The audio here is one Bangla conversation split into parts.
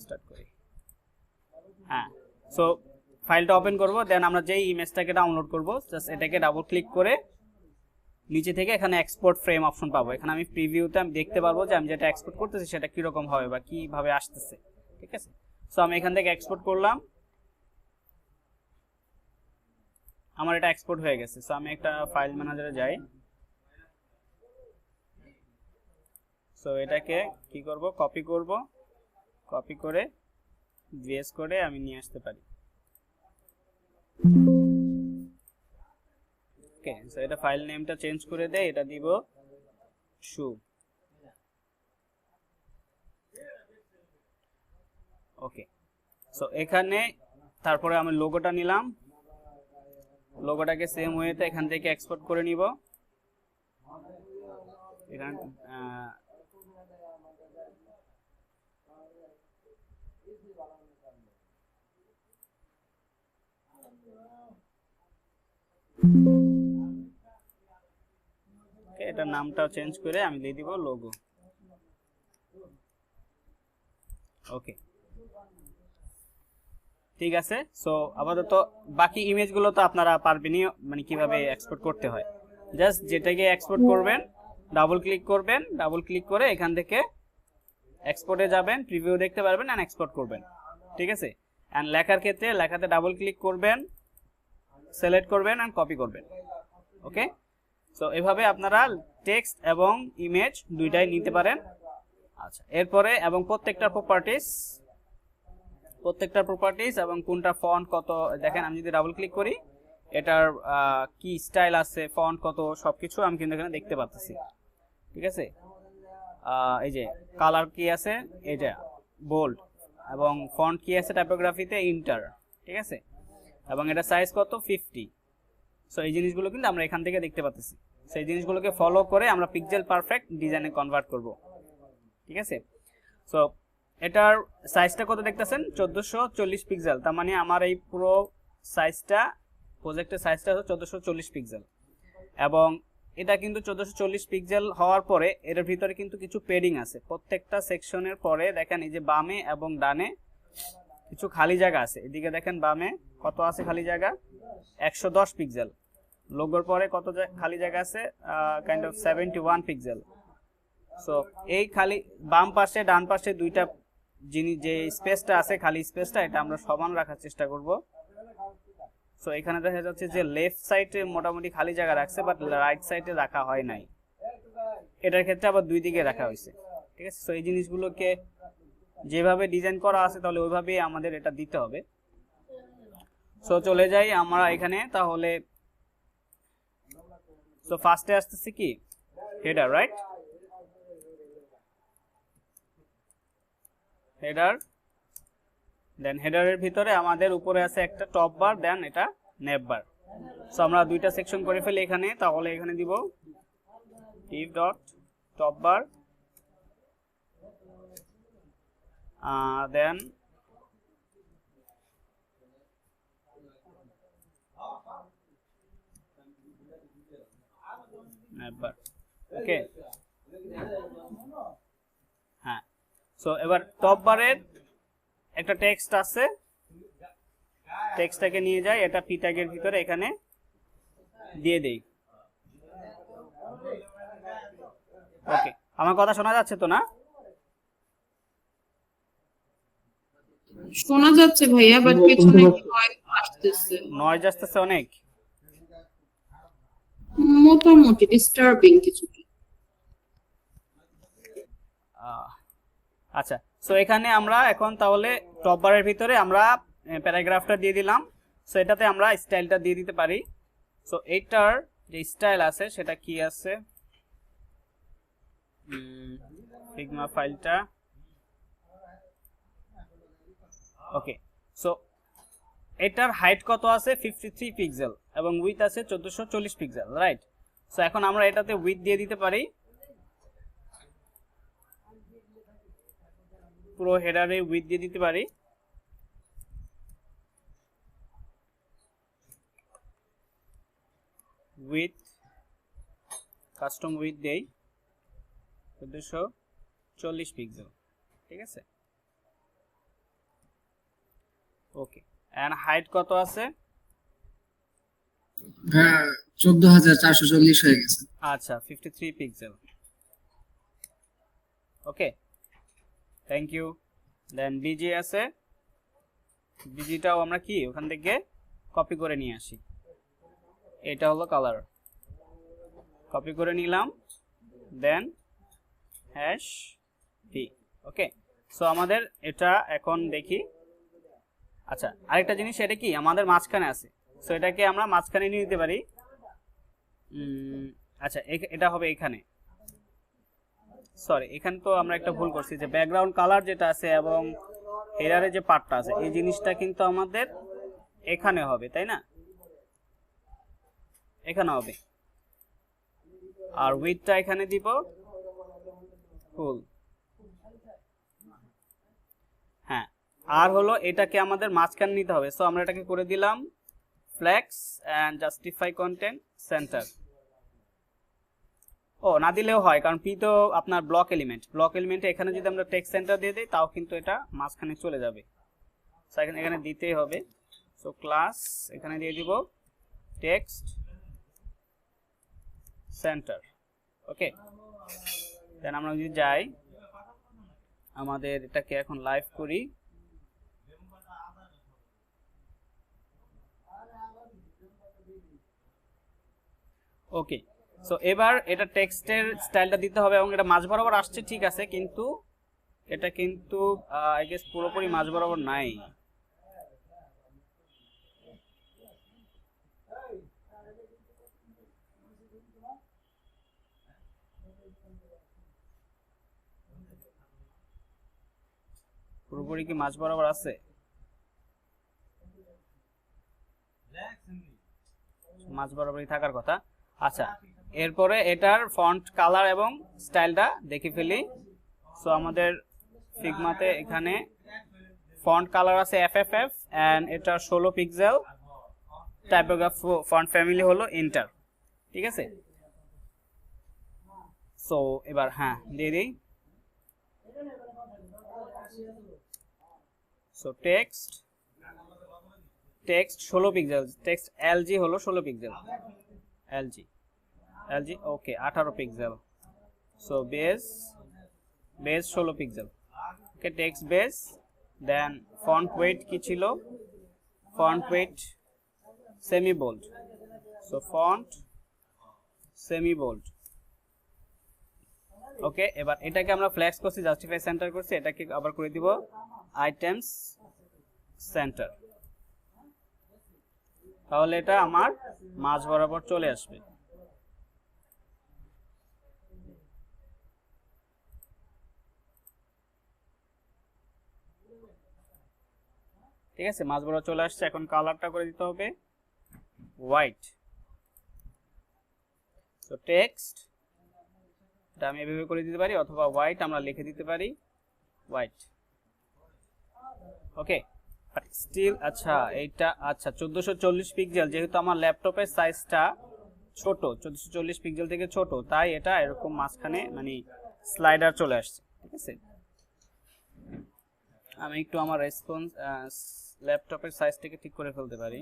স্টার্ট করি। হ্যাঁ, সো ফাইলটা ওপেন করব, দেন আমরা যেই ইমেজটাকে ডাউনলোড করব জাস্ট এটাকে ডাবল ক্লিক করে নিচে থেকে এখানে এক্সপোর্ট ফ্রেম অপশন পাবো। এখানে আমি প্রিভিউতে আমি দেখতে পারবো যে আমি যেটা এক্সপোর্ট করতেছি সেটা কীরকম হবে বা কীভাবে আসতেছে। ঠিক আছে, সো আমি এখান থেকে এক্সপোর্ট করলাম, আমার এটা এক্সপোর্ট হয়ে গেছে। সো আমি একটা ফাইল ম্যানেজারে যাই, সো এটাকে কি করব, কপি করে ভিএস করে আমি নিয়ে আসতে পারি। ওকে, সো এটা ফাইল নেমটা চেঞ্জ করে দেই, এটা দিব শু। ওকে, সো এখানে তারপরে আমি লোগোটা নিলাম, লোগোটাকে সেম ওয়েতে এখান থেকে এক্সপোর্ট করে নিব। এখানে এটার নামটাও চেঞ্জ করে আমি দিয়ে দিব লোগো। ওকে, ঠিক আছে। সো আপাতত বাকি ইমেজগুলো তো আপনারা পারবেনই, মানে কিভাবে এক্সপোর্ট করতে হয়। জাস্ট যেটাকে এক্সপোর্ট করবেন ডাবল ক্লিক করবেন, ডাবল ক্লিক করে এখান থেকে এক্সপোর্টে যাবেন, প্রিভিউ দেখতে পারবেন এন্ড এক্সপোর্ট করবেন। ঠিক আছে, এন্ড লেখার ক্ষেত্রে লেখাতে ডাবল ক্লিক করবেন, সিলেক্ট করবেন এন্ড কপি করবেন। ওকে, সো এভাবে আপনারা টেক্সট এবং ইমেজ দুইটাই নিতে পারেন। আচ্ছা, এরপরে এবং প্রত্যেকটা প্রপার্টিজ এবং কোনটা ফন্ট কত, দেখেন আমি যদি ডাবল ক্লিক করি এটার কি স্টাইল আছে, ফন্ট কত, সবকিছু আমি কিন্তু এখানে দেখতে পাচ্ছি। ঠিক আছে, এই যে কালার কি আছে, এটা বোল্ড, এবং ফন্ট কি আছে টাইপোগ্রাফিতে ইন্টার। ঠিক আছে, এবং এটা সাইজ কত 50। সো এই জিনিসগুলো কিন্তু আমরা এখান থেকে দেখতে পাচ্ছি। সেই জিনিসগুলোকে ফলো করে আমরা পিক্সেল পারফেক্ট ডিজাইনে কনভার্ট করব। ঠিক আছে, সো এটার সাইজটা কত দেখতেছেন 1440 পিক্সেল, তার মানে আমার এই পুরো সাইজটা, প্রজেক্টের সাইজটা হচ্ছে 1440 পিক্সেল। এবং এটা কিন্তু 1440 পিক্সেল হওয়ার পরে এর ভিতরে কিন্তু কিছু পেডিং আছে। প্রত্যেকটা সেকশনের পরে দেখেন এই যে বামে এবং ডানে কিছু খালি জায়গা আছে। এদিকে দেখেন বামে কত আছে খালি জায়গা, 110 পিক্সেল। লোগোর পরে কত খালি জায়গা আছে, কাইন্ড অফ 71 পিক্সেল। সো এই খালি বাম পাশে ডান পাশে দুইটা জিনিস, যে স্পেসটা আছে খালি স্পেসটা, এটা আমরা সমান রাখার চেষ্টা করব। সো এখানে দেখা যাচ্ছে যে লেফট সাইডে মোটামুটি খালি জায়গা রাখছে, বাট রাইট সাইডে রাখা হয় নাই। এটার ক্ষেত্রে আবার দুই দিকে রাখা হয়েছে। ঠিক আছে, সো এই জিনিসগুলোকে যেভাবে ডিজাইন করা আছে তাহলে ওইভাবেই আমাদের এটা দিতে হবে। সো চলে যাই আমরা এখানে তাহলে। সো ফার্স্টে আসতেছে কি হেডার, রাইট? হেডার, দেন হেডারের ভিতরে আমাদের উপরে আছে একটা টপ বার, দেন এটা নেভ বার। সো আমরা দুইটা সেকশন করে ফেলি এখানে, তাহলে এখানে দিব div ডট টপ বার, দেন নেভ বার। ওকে, হ্যাঁ। সো এবার টপ বারের একটা টেক্সট আছে, টেক্সটটাকে নিয়ে যাই, এটা পি ট্যাগের ভিতরে এখানে দিয়ে দেই। ওকে, আমার কথা শোনা যাচ্ছে তো না? শোনা যাচ্ছে ভাইয়া, বাট পিছনে নয়েজ আসতেছে, নয়েজ আসতেছে অনেক, মোটামুটি ডিস্টার্বিং কিছু। আচ্ছা, সো এখানে আমরা এখন তাহলে টপ বারের ভিতরে আমরা প্যারাগ্রাফটা দিয়ে দিলাম। সো এটাতে আমরা স্টাইলটা দিয়ে দিতে পারি। সো এইটার যে স্টাইল আছে সেটা কি আছে, ফিগমা ফাইলটা। ওকে, সো এটার হাইট কত আছে 53 পিক্সেল এবং উইথ আছে 1440 পিক্সেল, রাইট? সো এখন আমরা এটাতে উইথ দিয়ে দিতে পারি, পুরো হেডারে উইথ দিয়ে দিতে পারি। উইথ কাস্টম উইথ দেই 1440 পিক্সেল। ঠিক আছে, ওকে, এন্ড হাইট কত আছে? হ্যাঁ 14,440 হয়ে গেছে। আচ্ছা 53 pixel. Okay, thank you. Then BG আছে, বিজিটাও আমরা কি ওখান থেকে কপি করে নিয়ে আসি। এটা হলো কালার, কপি করে নিলাম, দেন হ্যাশ পি। ওকে, সো আমাদের এটা এখন দেখি। আচ্ছা আরেকটা জিনিস, এটা কি আমাদের মাঝখানে আছে, সো এটাকে আমরা মাঝখানে নিয়ে নিতে পারি। আচ্ছা এটা হবে এখানে, সরি এখানে তো আমরা একটা ভুল করছি, যে ব্যাকগ্রাউন্ড কালার যেটা আছে এবং হেডারের যে পার্টটা আছে এই জিনিসটা কিন্তু আমাদের এখানে হবে, তাই না? এখানে হবে, আর উইডথটা এখানে দিব ফুল। হ্যাঁ, আর হলো এটাকে আমাদের মাঝখানে নিতে হবে, সো আমরা এটাকে করে দিলাম flex and justify content centre. ও না দিলেও হয়, কারণ পি তো আপনার ব্লক এলিমেন্টে এখানে যদি আমরা টেক্সট সেন্টার দিয়ে দিই তাও কিন্তু এটা মাঝখানে চলে যাবে, সো এখানে দিতেই হবে। সো ক্লাস এখানে দিয়ে দিব টেক্সট সেন্টার। ওকে, দেন আমরা যদি যাই, আমাদের এটাকে এখন লাইভ করি। ওকে, সো এবার এটা টেক্সটের স্টাইলটা দিতে হবে এবং এটা মাঝ বরাবর আসছে, ঠিক আছে, কিন্তু এটা কিন্তু আই গেস পুরোপুরি মাঝ বরাবর নাই। পুরোপুরি কি মাঝ বরাবর আছে? মাঝ বরাবরই থাকার কথা। আচ্ছা, এরপরে এটার ফন্ট কালার এবং স্টাইলটা দেখে ফেলি। সো আমাদের ফিগমাতে এখানে ফন্ট কালার আছে এফএফএফ এন্ড এটা 16 পিক্সেল, টাইপোগ্রাফ ফন্ট ফ্যামিলি হলো ইন্টার, ঠিক আছে। সো এবার হ্যাঁ দিয়ে দিই। So text 16 pixel, text LG হলো 16 pixel, LG okay 18 pixel. So base 16 pixel. Okay, text base, then font weight কি ছিল? Font weight semi bold, so font semi bold. Okay, এবার এটাকে আমরা ফ্লেক্স করছি, জাস্টিফাই সেন্টার করছি, এটাকে আবার করে দিব আইটেমস সেন্টার, তাহলে এটা আমার মাঝ বরাবর চলে আসবে। ঠিক আছে, মাঝ বরাবর চলে আসছে। এখন কালারটা করে দিতে হবে হোয়াইট। তো টেক্সট এটা আমি এভাবে করে দিতে পারি, অথবা হোয়াইট আমরা লিখে দিতে পারি হোয়াইট। ওকে, বাট স্টিল আচ্ছা এইটা আচ্ছা 1440 পিক্সেল, যেহেতু আমার ল্যাপটপের সাইজটা ছোট, 1440 পিক্সেল থেকে ছোট, তাই এটা এরকম মাঝখানে মানে স্লাইডার চলে আসছে, ঠিক আছে। আমি একটু আমার রেসপন্স ল্যাপটপের সাইজটাকে ঠিক করে ফেলতে পারি।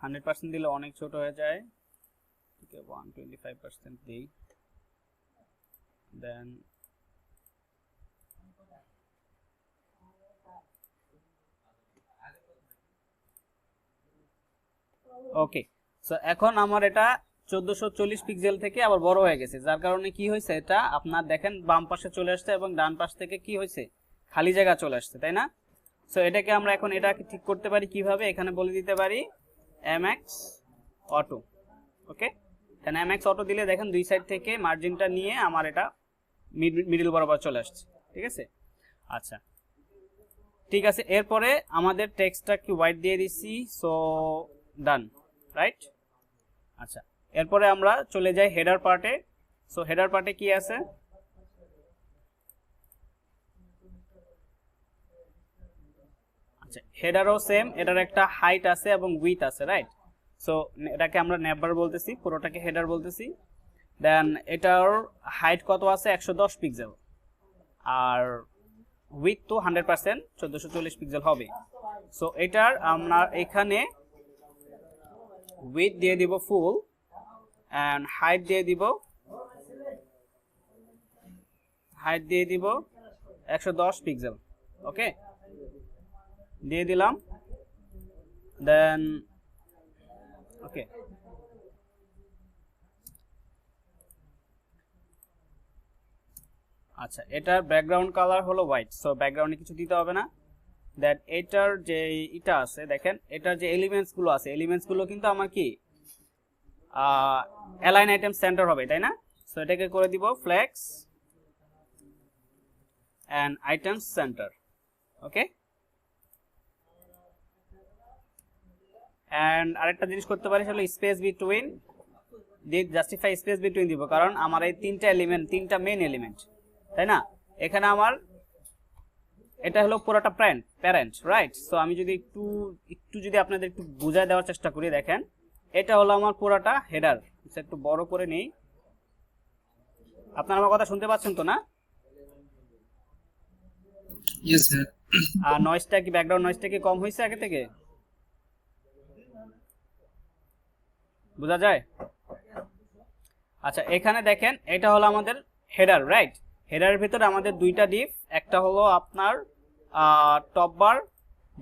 হান্ড্রেড পার্সেন্ট দিলে অনেক ছোট হয়ে যায়, ঠিক আছে 125% দিই, দেন ওকে। সো এখন আমার এটা 1440 পিক্সেল থেকে আবার বড় হয়ে গেছে, যার কারণে কি হয়েছে, এটা আপনার দেখেন বাম পাশে চলে আসছে এবং ডান পাশ থেকে কি হয়েছে, খালি জায়গা চলে আসছে, তাই না? সো এটাকে আমরা এখন এটাকে ঠিক করতে পারি কিভাবে, এখানে বলে দিতে পারি mx অটো। ওকে, দেন mx অটো দিলে দেখেন দুই সাইড থেকে মার্জিনটা নিয়ে আমার এটা মিডল বরাবর চলে আসছে, ঠিক আছে। আচ্ছা ঠিক আছে, এরপরে আমাদের টেক্সটটা কি হোয়াইট দিয়ে দিচ্ছি, সো ডান, রাইট। আচ্ছা, এরপরে আমরা চলে যাই হেডার পার্টে। সো হেডার পার্টে কি আছে, আচ্ছা হেডারও সেম, এটার একটা হাইট আছে এবং উইথ আছে, রাইট। সো এটাকে আমরা নেভার বলতেছি, পুরোটাকে হেডার বলতেছি। দেন এটার হাইট কত আছে 110 পিক্সেল, আর উইথ তো 100% 1440 পিক্সেল হবে। সো এটার আমরা এখানে উইথ দিয়ে দিব ফুল অ্যান্ড হাইট দিয়ে দিব 110 পিক্সেল। ওকে, দিয়ে দিলাম। দেন ওকে, আচ্ছা এটার ব্যাকগ্রাউন্ড কালার হলো হোয়াইট, সো ব্যাকগ্রাউন্ডে কিছু দিতে হবে না। দ্যাট এটার যে এটা আছে দেখেন, এটার যে এলিমেন্টসগুলো আছে, এলিমেন্টসগুলো কিন্তু আমার কি অ্যালাইন আইটেম সেন্টার হবে, তাই না? সো এটাকে করে দিব flex and item center. Okay, and আরেকটা জিনিস করতে পারি সেটা space between, justify space between দিব, কারণ আমার এই তিনটা এলিমেন্ট, তিনটা মেইন এলিমেন্ট, তাই না? এখানে আমার এটা হলো পুরোটা প্যারেন্ট, রাইট? সো আমি যদি একটু যদি আপনাদের একটু বুঝায় দেওয়ার চেষ্টা করি, দেখেন এটা হলো আমার পুরোটা হেডার। একটু বড় করে নেই, আপনারা আমার কথা শুনতে পাচ্ছেন তো না? Yes sir. আর নয়েজটা কি, ব্যাকগ্রাউন্ড নয়েজটা কি কম হয়েছে আগে থেকে? বোঝা যায়? আচ্ছা এখানে দেখেন এটা হলো আমাদের হেডার, রাইট? হেডারের ভিতরে আমাদের দুইটা ডিভ, একটা হলো আপনার টপ বার,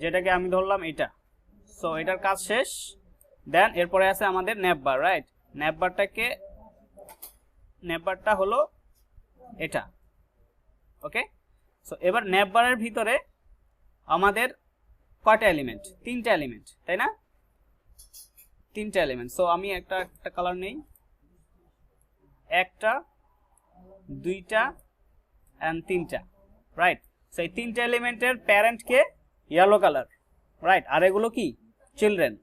যেটাকে আমি ধরলাম এটা। সো এটার কাজ শেষ। দেন এরপরে আছে আমাদের ন্যাপ বার, রাইট? ন্যাপ বারটা হলো এটা। ওকে, সো এবার ন্যাপ বারের ভিতরে আমাদের কয়টা এলিমেন্ট? তিনটা এলিমেন্ট, তাই না? তিনটা এলিমেন্ট। সো আমি একটা কালার নেই, একটা, দুইটা অ্যান্ড তিনটা, রাইট? সো এই তিনটা এলিমেন্টের প্যারেন্টকে ইয়েলো কালার, রাইট? আর এগুলো কি চিলড্রেন।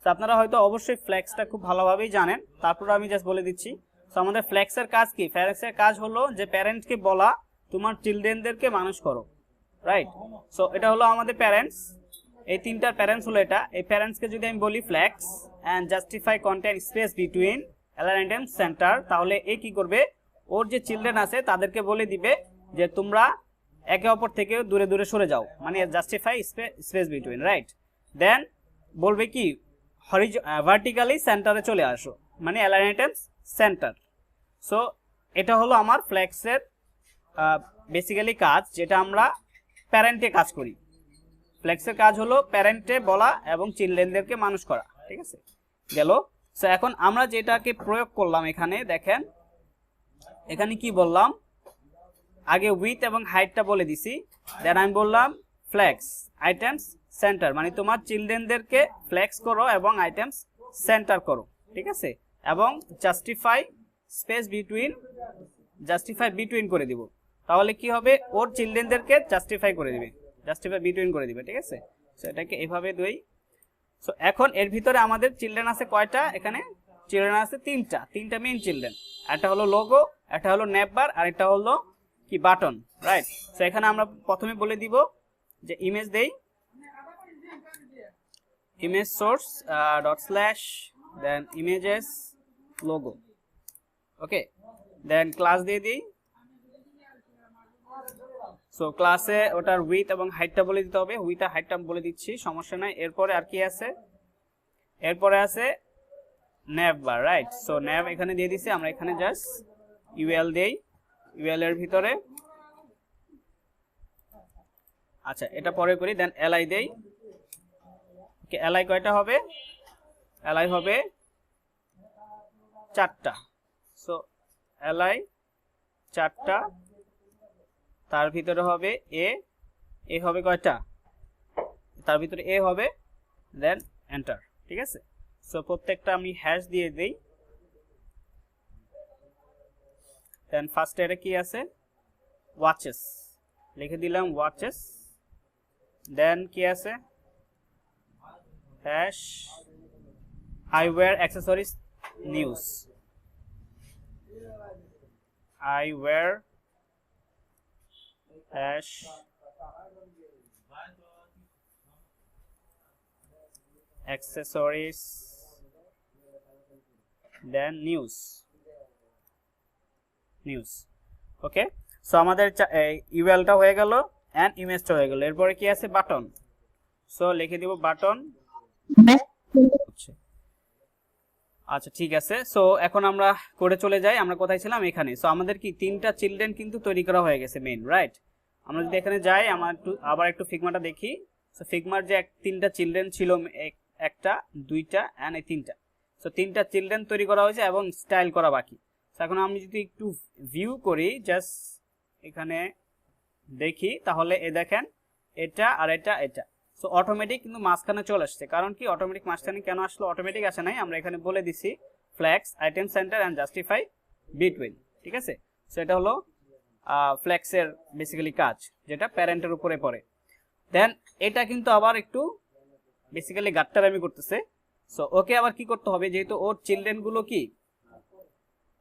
তো আপনারা হয়তো অবশ্যই ফ্লেক্সটা খুব ভালোভাবেই জানেন, তারপরে আমি জাস্ট বলে দিচ্ছি। সো আমাদের ফ্লেক্সের কাজ কি? ফ্লেক্সের কাজ হলো যে প্যারেন্টকে বলা তোমার চিলড্রেনদেরকে মানুষ করো, রাইট? সো এটা হলো আমাদের প্যারেন্টস, এই তিনটার প্যারেন্টস হলো এটা। এই প্যারেন্টসকে যদি আমি বলি flex and justify content space between align center, তাহলে এ কি করবে? ওর যে চিলড্রেন আছে তাদেরকে বলে দিবে যে তোমরা একে অপর থেকে দূরে দূরে সরে যাও, মানে জাস্টিফাই স্পেস বিটুইন, রাইট? দেন বলবে কি ভার্টিক্যালি সেন্টারে চলে আসো, মানে অ্যালাইন সেন্টার। সো এটা হলো আমার ফ্লেক্সের বেসিক্যালি কাজ, যেটা আমরা প্যারেন্টে কাজ করি। ফ্লেক্সের কাজ হলো প্যারেন্টে বলা এবং চিলড্রেনদেরকে মানুষ করা, ঠিক আছে? গেল। সো এখন আমরা যেটাকে প্রয়োগ করলাম এখানে দেখেন, এখানে কি বললাম? আগে উইথ এবং হাইটটা বলে দিছি, দেন আমি বললাম ফ্লেক্স আইটেমস সেন্টার, মানে তোমার চিলড্রেনদেরকে ফ্লেক্স করো এবং আইটেমস সেন্টার করো, ঠিক আছে? এবং জাস্টিফাই বিটুইন করে দিব, তাহলে কি হবে? ওর চিলড্রেনদেরকে জাস্টিফাই বিটুইন করে দিবে, ঠিক আছে? সো এটাকে এভাবে দেই। সো এখন এর ভিতরে আমাদের চিলড্রেন আছে কয়টা? এখানে চিলড্রেন আছে তিনটা মেইন চিলড্রেন। একটা হলো লোগো, একটা হলো ন্যাপ বার, আর একটা হলো কি বাটন, রাইট? সো এখানে আমরা প্রথমে বলে দিব যে ইমেজ দেই, ইমেজ সোর্স ডট স্ল্যাশ দেন ইমেজেস লোগো। ওকে, দেন ক্লাস দিয়ে দিই। সো ক্লাসে ওটার উইথ এবং হাইটটা বলে দিতে হবে, উইথ আর হাইটটা বলে দিচ্ছি, সমস্যা নাই। এরপরে আর কি আছে? এরপরে আছে ন্যাভ বার, রাইট? সো ন্যাভ এখানে দিয়ে দিছি, আমরা এখানে জাস্ট ইউএল দেই, ইউএল এর ভিতরে, আচ্ছা এটা পরে করি। দেন এলআই দেই। ওকে, এলআই কয়টা হবে? এলআই হবে 4টা। সো এলআই 4টা, তার ভিতরে হবে এ হবে কয়টা? তার ভিতরে এ হবে, দেন এন্টার, ঠিক আছে? সো প্রত্যেকটা আমি হ্যাশ দিয়ে দেই। দেন ফার্স্টে এটা কি আছে? ওয়াচেস, লিখে দিলাম ওয়াচেস। দেন কি আছে? Hash eyewear accessories news, eyewear hash accessories দেন নিউজ। ওকে, সো আমাদের ইউএলটা হয়ে গেল এন্ড ইমেজটা হয়ে গেল। এরপরে কি আছে? বাটন। সো লিখে দিব বাটন। আচ্ছা ঠিক আছে, সো এখন আমরা কোডে চলে যাই। আমরা কোথায় ছিলাম? এখানে। সো আমাদের কি তিনটা চিলড্রেন কিন্তু তৈরি করা হয়ে গেছে মেইন, রাইট? আমরা যদি এখানে যাই, আবার একটু ফিগমাটা দেখি। সো ফিগমার যে তিনটা চিলড্রেন ছিল, একটা, দুইটা এন্ড এই তিনটা। সো তিনটা চিলড্রেন তৈরি করা হয়েছে এবং স্টাইল করা বাকি। সো এখন আমি যদি একটু ভিউ করি, জাস্ট এখানে দেখি, তাহলে এ দেখেন এটা আর এটা। সো অটোমেটিক কিন্তু মাঝখানে চলে আসছে। কারণ কি অটোমেটিক মাঝখানে কেন আসলো? অটোমেটিক আসে নাই, আমরা এখানে বলে দিছি flex item center and justify between. ঠিক আছে, সো এটা হলো ফ্লেক্সের বেসিক্যালি কাজ, যেটা প্যারেন্টের উপরে পড়ে। দেন এটা কিন্তু আবার একটু বেসিক্যালি গাট্টারামি করতেছে। সো ওকে আবার কি করতে হবে? যেহেতু ওর চিলড্রেন গুলো কি,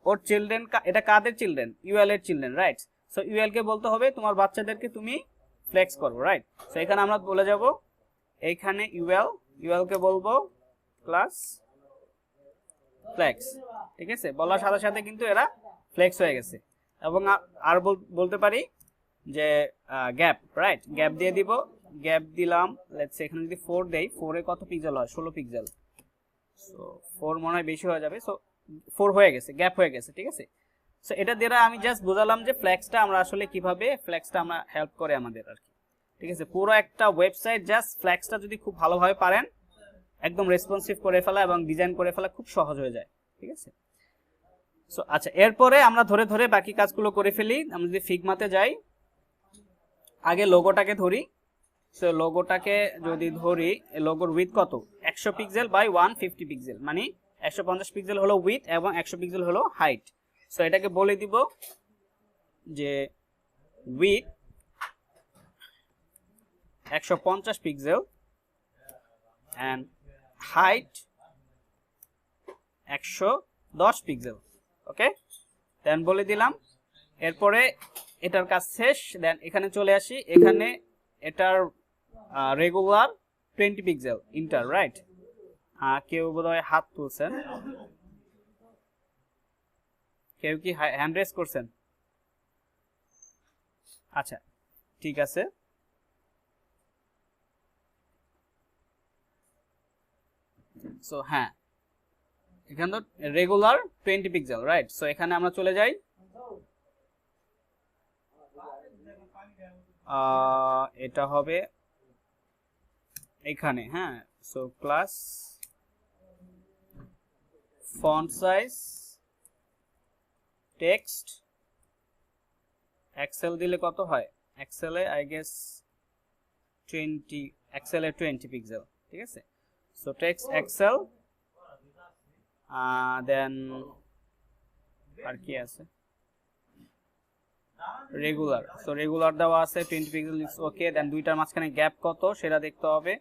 ওর চিলড্রেন, এটা কাদের চিলড্রেন? ইউএল এর চিলড্রেন, রাইট? সো ইউএল কে বলতে হবে তোমার বাচ্চাদেরকে তুমি ফ্লেক্স করো, রাইট? সো এখানে আমরা বলে যাব, এইখানে ইউএল কে বলবো ক্লাস ফ্লেক্স। ঠিক আছে, বলার সাথে সাথে কিন্তু এরা ফ্লেক্স হয়ে গেছে। এবং আর বলতে পারি যে গ্যাপ, রাইট? গ্যাপ দিয়ে দিব, গ্যাপ দিলাম। লেটস সে এখানে যদি 4 দেই, 4 এ কত পিক্সেল হয়? 16 পিক্সেল। সো 4 মনে হয় বেশি হয়ে যাবে। সো 4 হয়ে গেছে, গ্যাপ হয়ে গেছে। ঠিক আছে, সো এটা দ্বারা আমি জাস্ট বোঝালাম যে ফ্লেক্সটা আমরা আসলে কিভাবে ফ্লেক্সটা আমরা হেল্প করে আমাদের আর কি। ঠিক আছে, পুরো একটা ওয়েবসাইট জাস্ট ফ্লেক্সটা যদি খুব ভালোভাবে পারেন, একদম রেসপন্সিভ করে ফেলা এবং ডিজাইন করে ফেলা খুব সহজ হয়ে যায়। ঠিক আছে, সো আচ্ছা, এরপরে আমরা ধরে ধরে বাকি কাজগুলো করে ফেলি। আমরা যদি ফিগমাতে যাই, আগে লোগোটাকে ধরি। সো লোগোটাকে যদি ধরি, লোগোর উইথ কত? 100 পিক্সেল বাই 150 পিক্সেল, মানে 150 পিক্সেল হলো উইথ এবং 100 পিক্সেল হলো হাইট। সো এটাকে বলে দিব যে width 150 pixel and height 110 pixel. Okay, then বলে দিলাম। এরপরে এটার কাজ শেষ। দেন এখানে চলে আসি, এখানে এটার রেগুলার 20 পিক্সেল ইন্টার, রাইট? কেউ বোধহয় হাত তুলছেন, কেউ কি হ্যান্ড রেজ করছেন? আচ্ছা ঠিক আছে, সো হ্যাঁ, এখানে তো রেগুলার 20 পিক্সেল, রাইট? সো এখানে আমরা চলে যাই, এটা হবে এখানে, হ্যাঁ। So class font size text, XL দিলে কত হয়? এক্সেলে আই গেস 20, এক্সেলে 20 পিক্সেল। ঠিক আছে, সো টেক্সট এক্সেল, দেন আর কি আছে? রেগুলার। সো রেগুলার দেওয়া আছে 20 পিক্সেল, ওকে। দেন দুইটার মাঝখানে গ্যাপ কত সেটা দেখতে হবে।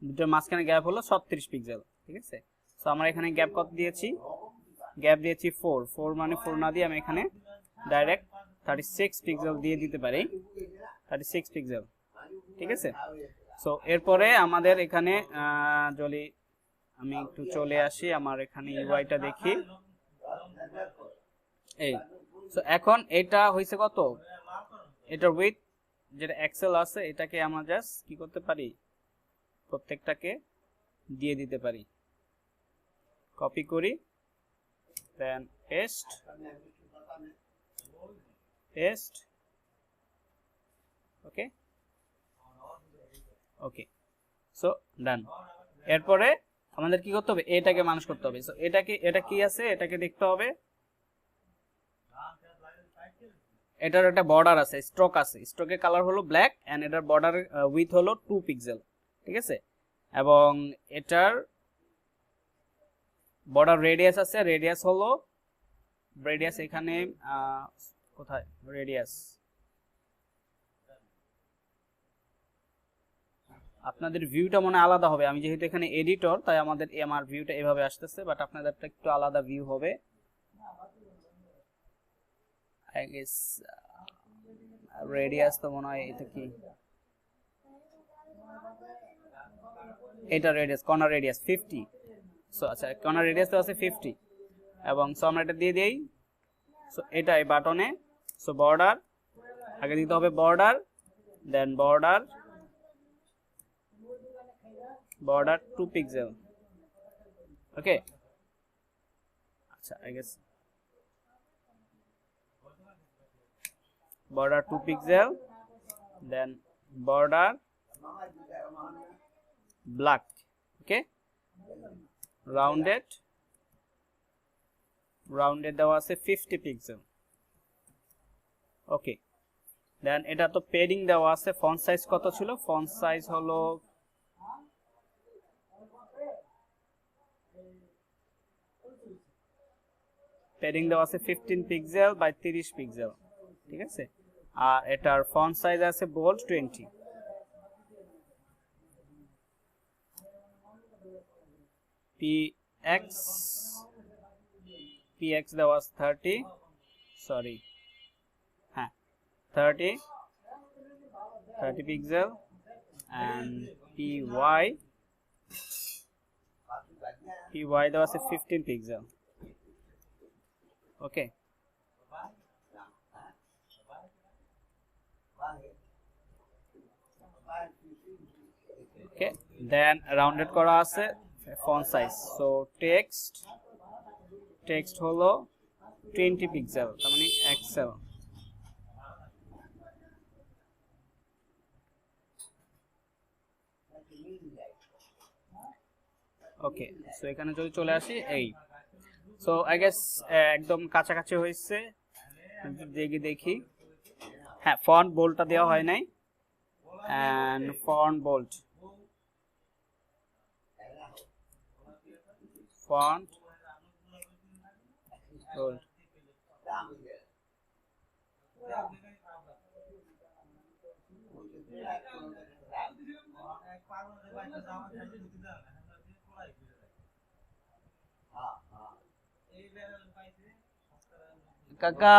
দুটোর মাঝখানে গ্যাপ হলো 36 পিক্সেল। ঠিক আছে, সো আমরা এখানে গ্যাপ কত দিয়েছি? গ্যাপ দিয়েছি 4 মানে 4 না দিয়ে আমি এখানে ডাইরেক্ট 36 পিক্সেল দিয়ে দিতে পারি, 36 পিক্সেল। ঠিক আছে, সো এরপরে আমাদের এখানে যদি আমি একটু চলে আসি, আমার এখানে ইউআইটা দেখি, এই। সো এখন এটা হইছে কত? এটা উইথ যেটা এক্সেল আছে, এটাকে আমরা জাস্ট কি করতে পারি? প্রত্যেকটাকে দিয়ে দিতে পারি। কপি করি, দেন পেস্ট, ওকে ওকে, সো ডান। এরপরে আমাদের কি করতে হবে? এটাকে মানুষ করতে হবে। সো এটা কি আছে? এটাকে দেখতে হবে, এটার একটা বর্ডার আছে, স্ট্রোক আছে। স্ট্রোকের কালার হলো ব্ল্যাক এন্ড এটার বর্ডার উইথ হলো 2 পিক্সেল। ঠিক আছে, এবং এটার বর্ডার রেডিয়াস আছে, রেডিয়াস এখানে কোথায়? রেডিয়াস আপনাদের ভিউটা মনে আলাদা হবে। আমি যেহেতু এখানে এডিটর, তাই আমার ভিউটা এভাবে আসতেছে, বাট আপনাদেরটা একটু আলাদা ভিউ হবে। আই গেস রেডিয়াস তো মনে হয় এটা কি এটা রেডিয়াস, কর্নার রেডিয়াস 50। সো আচ্ছা, কর্নার রেডিয়াস তো আছে 50, এবং সো আমরা এটা দিয়ে দেই। সো এটা এই বাটনে, সো বর্ডার আগে দিতে হবে, বর্ডার, দেন বর্ডার 2 পিক্সেল। ওকে, আচ্ছা I guess border 2 pixel, then border black, okay, rounded দেওয়া আছে 50 পিক্সেল। ওকে, দেন এটা তো পেডিং দেওয়া আছে। ফন্ট সাইজ কত ছিল? ফন্ট সাইজ হলো পেডিং দেওয়া আছে 15 পিক্সেল বাই 30 পিক্সেল, ঠিক আছে। আর এটার ফন্ট সাইজ আছে বোল্ড 20। px দেওয়া আছে 30, সরি হ্যাঁ 30 পিক্সেল, and py দেওয়া আছে 15 পিক্সেল। ওকে, ওকে, দেন রাউন্ডেড করা আছে ফন্ট সাইজ। সো টেক্সট হলো 20 পিক্সেল, তার মানে এক্সেল। ওকে, সো এখানে যদি চলে আসি, এই সো আই গেস একদম কাছাকাছি হয়েছে। দেখি, হ্যাঁ ফন্ট বোল্ডটা দেওয়া হয় নাই, and font bold, font bold, কাকা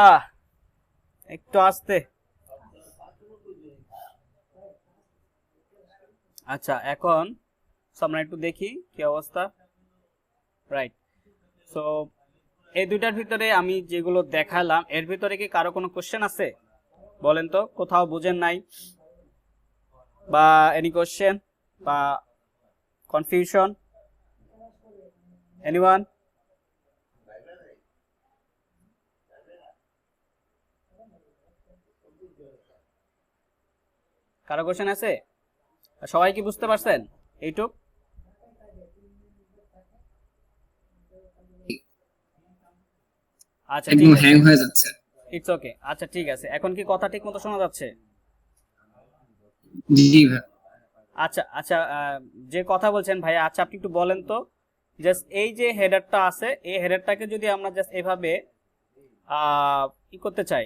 একটু আস্তে। আচ্ছা, এখন আমরা একটু দেখি কি অবস্থা। রাইট, সো এই দুইটার ভিতরে আমি যেগুলো দেখালাম, এর ভিতরে কি কারো কোনো কোশ্চেন আছে? বলেন তো, কোথাও বুঝেন নাই বা এনি কোশ্চেন বা কনফিউশন? এনিওয়ান? কারো কোশ্চেন আছে? সবাই কি বুঝতে পারছেন এইটুক? আচ্ছা, ঠিক একদম আছে, হ্যাং হয়ে যাচ্ছে। It's okay. আচ্ছা ঠিক আছে, এখন কি কথা ঠিক মতো শোনা যাচ্ছে? জি ভাই। আচ্ছা আচ্ছা, যে কথা বলছেন ভাইয়া, আচ্ছা আপনি একটু বলেন তো, জাস্ট এই যে হেডারটা আছে, এই হেডারটাকে যদি আমরা জাস্ট এভাবে কি করতে চাই,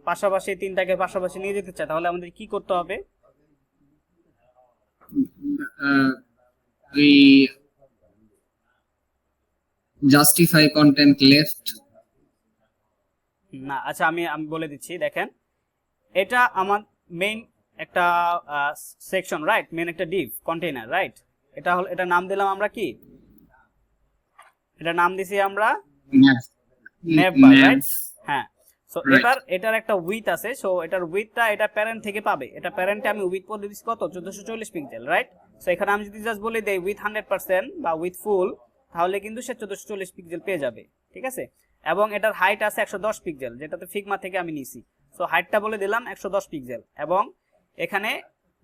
পাশাপাশি তিনটাকে পাশাপাশি নিয়ে যেতে চাই, তাহলে আমাদের কি করতে হবে? we justify content left। না, আচ্ছা আমি বলে দিচ্ছি, দেখেন এটা আমার মেইন একটা সেকশন, রাইট, মেইন একটা ডিভ কন্টেইনার, রাইট। এটা হলো, এটা নাম দিলাম আমরা কি, এটা নাম দিছি আমরা নেভবার, রাইট। হ্যাঁ, সো এবার এটার একটা উইথ আছে, সো এটার উইথটা এটা প্যারেন্ট থেকে পাবে। এটা প্যারেন্টে আমি উইথ বলে দিচ্ছি কত, 1440 পিক্সেল, রাইট। সো এখানে আমি যদি জাস্ট বলে দেই উইথ 100% বা উইথ ফুল, তাহলে কিন্তু সে 1440 পিক্সেল পেয়ে যাবে, ঠিক আছে। এবং এটার হাইট আছে 110 পিক্সেল, যেটাতে ফিগমা থেকে আমি নিছি। সো হাইটটা বলে দিলাম 110 পিক্সেল। এবং এখানে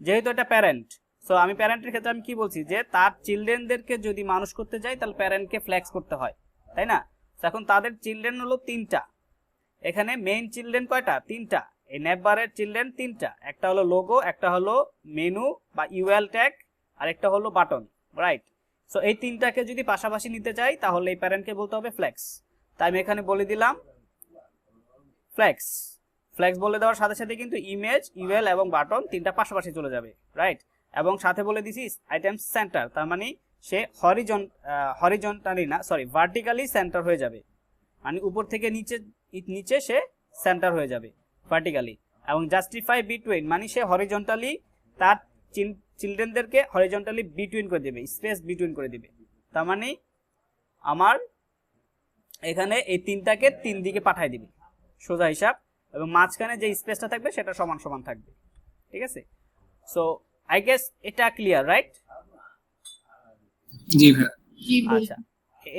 যেহেতু এটা প্যারেন্ট, সো আমি প্যারেন্টের ক্ষেত্রে আমি কি বলছি, যে তার চিলড্রেনদেরকে যদি মানুষ করতে যাই, তাহলে প্যারেন্টকে ফ্ল্যাক্স করতে হয়, তাই না। এখন তাদের চিলড্রেন হলো 3টা, এখানে মেইন চিলড্রেন কয়টা, 3টা। এই নেভবারের চিলড্রেন 3টা, একটা হলো লোগো, একটা হলো মেনু বা ইউএল ট্যাগ, আর একটা হলো বাটন, রাইট। সো এই 3টাকে যদি পাশাপাশি নিতে চাই, তাহলে এই প্যারেন্টকে বলতে হবে ফ্ল্যাক্স। তাই আমি এখানে বলে দিলাম ফ্ল্যাক্স। ফ্ল্যাক্স বলে দেওয়ার সাথে সাথে কিন্তু ইমেজ, ইউএল এবং বাটন 3টা পাশাপাশি চলে যাবে, রাইট। এবং সাথে বলে দিছি আইটেম সেন্টার, তার মানে সে হরিজন্টালি না, সরি ভার্টিক্যালি সেন্টার হয়ে যাবে, মানে উপর থেকে নিচে সে সেন্টার হয়ে যাবে ভার্টিক্যালি। এবং জাস্টিফাই বিটুইন, মানে সে হরিজন্টালি তার চিলড্রেনদেরকে হরিজন্টালি বিটুইন করে দিবে, স্পেস বিটুইন করে দিবে। তার মানে আমার এখানে এই 3টাকে 3 দিকে পাঠিয়ে দিবে সোজা হিসাব, এবং মাঝখানে যে স্পেসটা থাকবে সেটা সমান সমান থাকবে। ঠিক আছে, সো আই গেস এটা ক্লিয়ার, রাইট? জি ভাইয়া। জি ভাইয়া। আচ্ছা,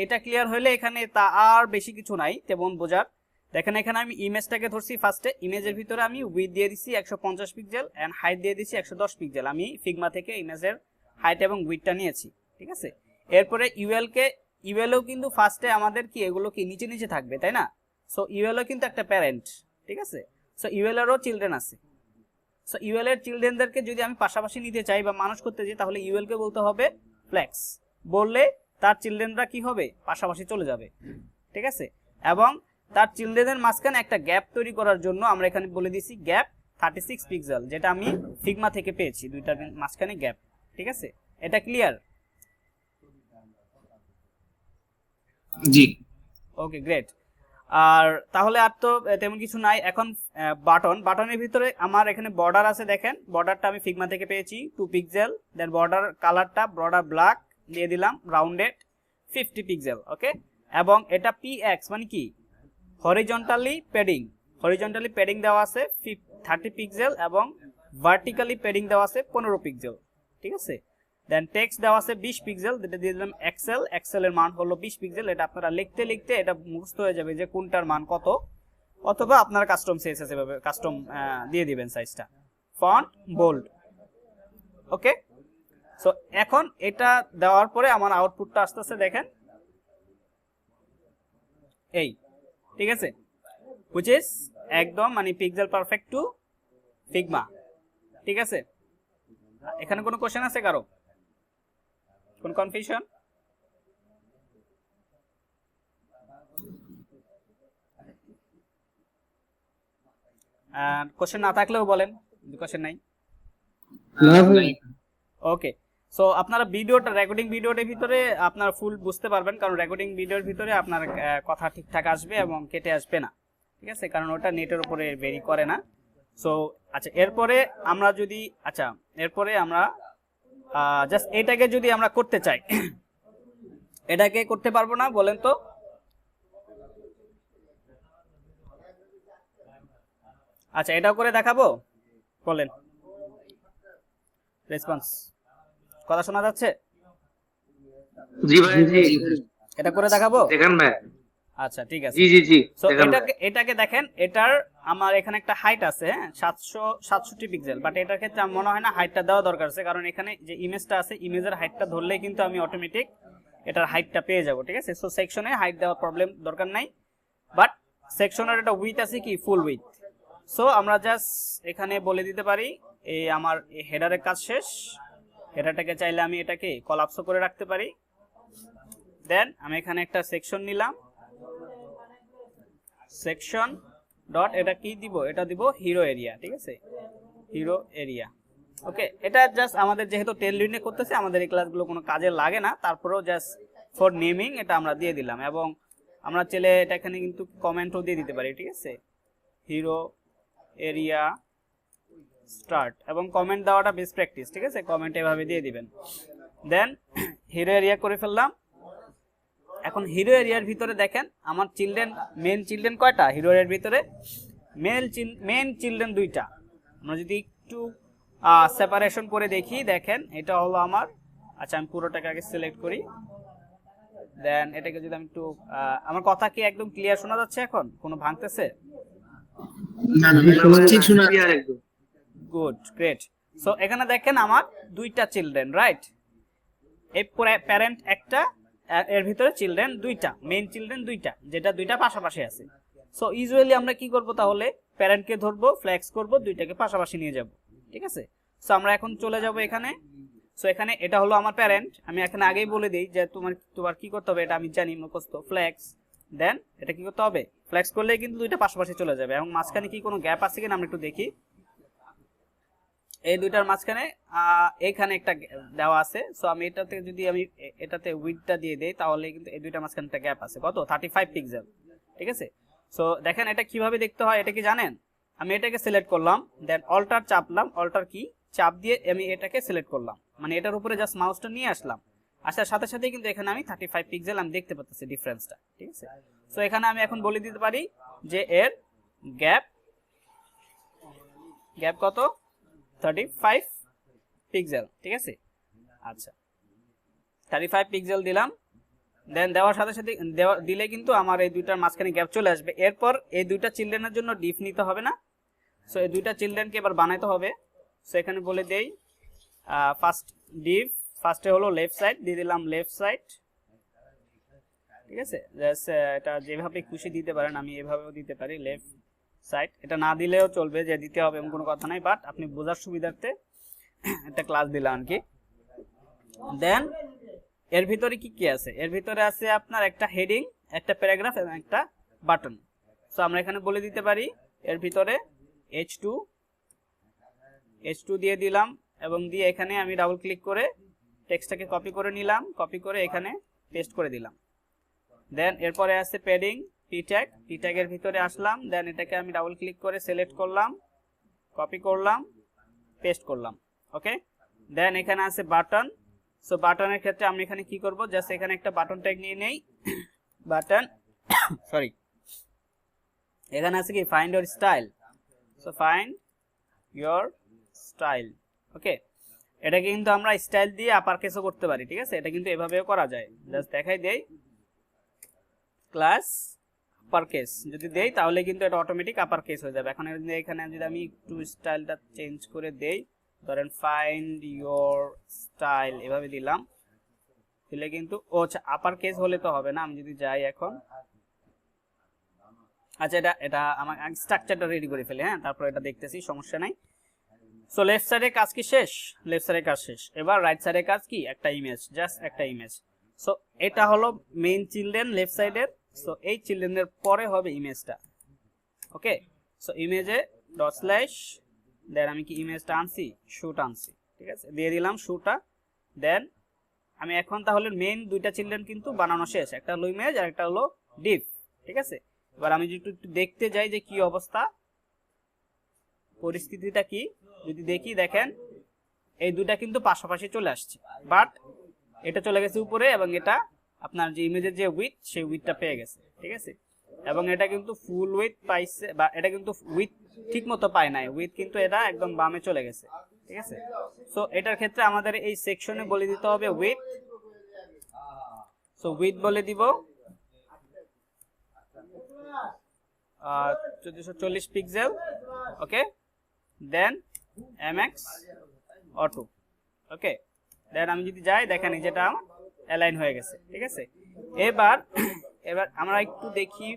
এটা ক্লিয়ার হলে এখানে তা আর বেশি কিছু নাই তেমন বোঝার। দেখেন এখানে আমি ইমেজটাকে ধরছি ফার্স্টে, ইমেজের ভিতরে আমি উইথ দিয়ে দিছি 150 পিক্সেল এন্ড হাইট দিয়ে দিছি 110 পিক্সেল। আমি ফিগমা থেকে ইমেজের হাইট এবং উইথটা নিয়েছি। ঠিক আছে, এরপরে ইউএলও কিন্তু ফার্স্টে আমাদের কি এগুলো কি নিচে নিচে থাকবে, তাই না? সো ইউএলও কিন্তু একটা প্যারেন্ট। ঠিক আছে, সো ইউএলএরও চিলড্রেন আছে। সো ইউএল এর চিলড্রেনদেরকে যদি আমি পাশাপাশি নিতে চাই বা মানুষ করতে চাই, তাহলে ইউএল কে বলতে হবে ফ্লেক্স, বললে তার চিলড্রেনরা কি হবে, পাশাপাশি চলে যাবে। ঠিক আছে, এবং তার চিলড্রেনের মাঝখানে একটা গ্যাপ তৈরি করার জন্য আমরা এখানে বলে দিছি গ্যাপ 36 পিক্সেল, যেটা আমি ফিগমা থেকে পেয়েছি, দুইটার মাঝখানে গ্যাপ। ঠিক আছে, এটা ক্লিয়ার? জি। ওকে, গ্রেট। আর তাহলে আর তো তেমন কিছু নাই। এখন বাটনের ভিতরে আমার এখানে বর্ডার আছে, দেখেন বর্ডারটা আমি ফিগমা থেকে পেয়েছি 2 পিক্সেল। দেন বর্ডার কালারটা বর্ডার ব্ল্যাক দিয়ে দিলাম, রাউন্ডেড 50 পিক্সেল। ওকে, এবং এটা পিএক্স মানে কি হরিজন্টালি প্যাডিং দেওয়া আছে 30 পিক্সেল এবং ভার্টিক্যালি প্যাডিং দেওয়া আছে 15 পিক্সেল। ঠিক আছে, দেন টেক্সট দেওয়া আছে 20 পিক্সেল, যেটা দিয়ে দিলাম এক্সেল এর মান হলো 20 পিক্সেল। এটা আপনারা লিখতে লিখতে এটা মুখস্থ হয়ে যাবে যে কোনটার মান কত, অথবা আপনারা কাস্টম সিএসএস এভাবে কাস্টম দিয়ে দিবেন সাইজটা। Font bold. ওকে, সো এখন এটা দেওয়ার পরে আমার আউটপুটটা আসতেছে, দেখেন এই। ঠিক আছে, হুইচ ইজ একদম মানে পিক্সেল পারফেক্ট টু ফিগমা। ঠিক আছে, এখানে কোনো কোশ্চেন আছে কারো, কোন কনফিউশন? কোশ্চেন না থাকলেও বলেন, কোশ্চেন নাই। ওকে, সো আপনারা রেকর্ডিং ভিডিওটার ভিতরে আপনারা ফুল বুঝতে পারবেন, কারণ রেকর্ডিং ভিডিওর ভিতরে আপনার কথা ঠিকঠাক আসবে এবং কেটে আসবে না। ঠিক আছে, কারণ ওটা নেটের উপরে ভেরি করে না। সো আচ্ছা, এরপরে আমরা জাস্ট এটাকে যদি আমরা করতে চাই, এটাকে করতে পারবো না বলেন তো? আচ্ছা, এটাও করে দেখাবো, বলেন রেসপন্স। কথা শোনা যাচ্ছে? জি ভাই, জি এটা করে দেখাবো? দেখেন ভাই। আচ্ছা, ঠিক আছে। জি জি জি সো দেখেন ভাই। এটাকে দেখেন, এটার আমার এখানে একটা হাইট আছে 767 পিক্সেল, বাট এটার ক্ষেত্রে আমার মনে হয় না হাইটটা দেওয়া দরকার আছে, কারণ এখানে যে ইমেজটা আছে, ইমেজের হাইটটা ধরলেই কিন্তু আমি অটোমেটিক এটার হাইটটা পেয়ে যাব। ঠিক আছে, সো সেকশনে হাইট দেওয়ার প্রবলেম দরকার নাই, বাট সেকশনের একটা উইথ আছে কি ফুল উইথ। সো আমরা জাস্ট এখানে বলে দিতে পারি এই আমার হেডারের কাজ শেষ। হেডারটাকে চাইলে আমি এটাকে কলাপসও করে রাখতে পারি। দেন আমি এখানে একটা সেকশন নিলাম, সেকশন ডট এটা কি দিব, এটা দিব হিরো এরিয়া। ঠিক আছে, হিরো এরিয়া। ওকে, এটা জাস্ট আমাদের যেহেতু টেল ইউনিটে করতেছে, আমাদের এই ক্লাসগুলো কোনো কাজে লাগে না, তারপরেও জাস্ট ফর নেমিং এটা আমরা দিয়ে দিলাম, এবং আমরা চাইলে এটা এখানে কিন্তু কমেন্টও দিয়ে দিতে পারি। ঠিক আছে, হিরো এরিয়া স্টার্ট, এবং কমেন্ট দেওয়াটা বেস্ট প্র্যাকটিস। ঠিক আছে, কমেন্ট এভাবে দিয়ে দিবেন। দেন হিরো এরিয়া করে ফেললাম। এখন হিরো এরিয়ার ভিতরে দেখেন আমার মেন চিলড্রেন কয়টা হিরো এরিয়ার ভিতরে? মেন চিলড্রেন 2টা। আমরা যদি একটু সেপারেশন করে দেখি, দেখেন এটা হলো আমার, আচ্ছা আমি পুরোটাকে আগে সিলেক্ট করি। দেন এটাকে যদি আমি একটু আমার কথা কি একদম ক্লিয়ার শোনা যাচ্ছে? এখন কোনো ভাঙতেছে? না না, ঠিক শোনা। ক্লিয়ার একদম। Good, great. সো এখানে দেখেন আমার 2টা চিলড্রেন, রাইট? এই প্যারেন্ট একটা, এর ভিতরে চিলড্রেন 2টা, মেইন চিলড্রেন 2টা, যেটা 2টা পাশাপাশি আছে। সো ইউজুয়ালি আমরা কি করব, তাহলে প্যারেন্টকে ধরবো, ফ্লেক্স করব, 2টাকে পাশাপাশি নিয়ে যাব। ঠিক আছে, সো আমরা এখন চলে যাব এখানে। সো এখানে এটা হলো আমার প্যারেন্ট। আমি এখানে আগেই বলে দিই যে তোমার কি করতে হবে, এটা আমি জানি মুখস্থ, ফ্লেক্স। দেন এটা কি করতে হবে, ফ্লেক্স করলে কিন্তু 2টা পাশাপাশি চলে যাবে, এবং মাঝখানে কি কোনো গ্যাপ আছে কিনা আমরা একটু দেখি। এই 2টার মাঝখানে এখানে একটা দেওয়া আছে। সো আমি এটাতে যদি আমি এটাতে উইডথটা দিয়ে দেই, তাহলে কিন্তু এই 2টার মাঝখানে একটা গ্যাপ আছে, কত? 35 পিক্সেল। ঠিক আছে, সো দেখেন এটা কিভাবে দেখতে হয়, এটা কি জানেন? আমি এটাকে সিলেক্ট করলাম, দেন অল্টার চাপলাম, অল্টার কি চাপ দিয়ে আমি এটাকে সিলেক্ট করলাম, মানে এটার উপরে জাস্ট মাউসটা নিয়ে আসলাম, আসার সাথে সাথে কিন্তু এখানে আমি 35 পিক্সেল আমি দেখতে পাচ্ছি ডিফারেন্সটা, ঠিক আছে। সো এখানে আমি এখন বলে দিতে পারি যে এর গ্যাপ কত, 35 পিক্সেল, ঠিক আছে। আচ্ছা 35 পিক্সেল দিলাম, দেন দেওয়ার সাথে সাথে দিলে কিন্তু আমার এই দুইটার মাঝখানে গ্যাপ চলে আসবে। এরপর এই দুইটা চিলড্রেনের জন্য ডিফ নিতে হবে না, সো এই দুইটা চিলড্রেনকে এবার বানাইতে হবে। সো এখানে বলে দেই ফার্স্ট ডিফ, ফার্স্টে হলো লেফট সাইড, দিয়ে দিলাম লেফট সাইড, ঠিক আছে। জাস্ট এটা যেভাবে খুশি দিতে পারেন, আমি এভাবেও দিতে পারি লেফট সাইড, এটা না দিলেও চলবে, যে দিতে হবে এমন কোনো কথা নাই, বাট আপনি বোঝার সুবিধার্থে একটা ক্লাস দিলাম আর কি। দেন এর ভিতরে কি কি আছে, এর ভিতরে আছে আপনার একটা হেডিং, একটা প্যারাগ্রাফ এবং একটা বাটন। সো আমরা এখানে বলে দিতে পারি এর ভিতরে H2 দিয়ে দিলাম, এবং দিয়ে এখানে আমি ডাবল ক্লিক করে টেক্সটটাকে কপি করে নিলাম, কপি করে এখানে পেস্ট করে দিলাম। দেন এরপরে আছে প্যাডিং, পি ট্যাগের ভিতরে আসলাম, দেন এটাকে আমি ডাবল ক্লিক করে সিলেক্ট করলাম, কপি করলাম, পেস্ট করলাম, ওকে। দেন এখানে আছে বাটন। সো বাটনের ক্ষেত্রে আমি এখানে কি করব, জাস্ট এখানে একটা বাটন ট্যাগ নিয়ে নেই, বাটন সরি, এখানে আছে কি find your style, so find your style, okay. এটাকে কিন্তু আমরা স্টাইল দিয়ে আপার কেসও করতে পারি, ঠিক আছে, এটা কিন্তু এভাবেও করা যায়। জাস্ট দেখাই দেই, ক্লাস আপার কেস যদি দেই তাহলে কিন্তু এটা অটোমেটিক আপার কেস হয়ে যাবে। এখন এখানে যদি আমি একটু স্টাইলটা চেঞ্জ করে দেই, ধরেন ফাইন্ড ইওর স্টাইল এভাবে দিলাম, দিলে কিন্তু ও আচ্ছা আপার কেস হলে তো হবে না। আমি যদি যাই এখন, আচ্ছা এটা আমার স্ট্রাকচারটা রেডি করে ফেলি, হ্যাঁ, তারপর এটা দেখতেছি, সমস্যা নাই। সো লেফট সাইডের কাজ কি শেষ, লেফট সাইডের কাজ শেষ। এবার রাইট সাইডের কাজ কি, একটা ইমেজ, জাস্ট একটা ইমেজ। সো এটা হলো মেইন চিলড্রেন লেফট সাইডের। সো এই চিলড্রেনের পরে হবে ইমেজটা, ওকে। সো ইমেজে ডট স্ল্যাশ, দেন আমি কি ইমেজটা আনছি, শুট আনছি, ঠিক আছে, দিয়ে দিলাম শুটা। দেন আমি এখন তাহলে মেইন দুইটা চিলড্রেন কিন্তু বানানো শেষ, একটা হলো ইমেজ আর একটা হলো ডিফ, ঠিক আছে। এবার আমি যদি একটু দেখতে যাই যে কি অবস্থা, পরিস্থিতিটা কি, যদি দেখি, দেখেন এই দুইটা কিন্তু পাশাপাশি চলে আসছে, বাট এটা চলে গেছে উপরে, এবং এটা আপনার যে ইমেজের যে উইথ, সেই উইথটা পেয়ে গেছে, ঠিক আছে। এবং এটা কিন্তু ফুল উইথ পাইছে, বা এটা কিন্তু উইথ ঠিক মতো পায় নাই, উইথ কিন্তু এটা একদম বামে চলে গেছে, ঠিক আছে। সো এটার ক্ষেত্রে আমাদের এই সেকশনে বলে দিতে হবে উইথ। সো উইথ বলে দিব 1440 পিক্সেল, ওকে। দেন mx অটো, ওকে। দেন আমি যদি যাই, দেখেন এই যেটা অ্যালাইন হয়ে গেছে, ঠিক আছে। এবার আমরা একটু দেখি,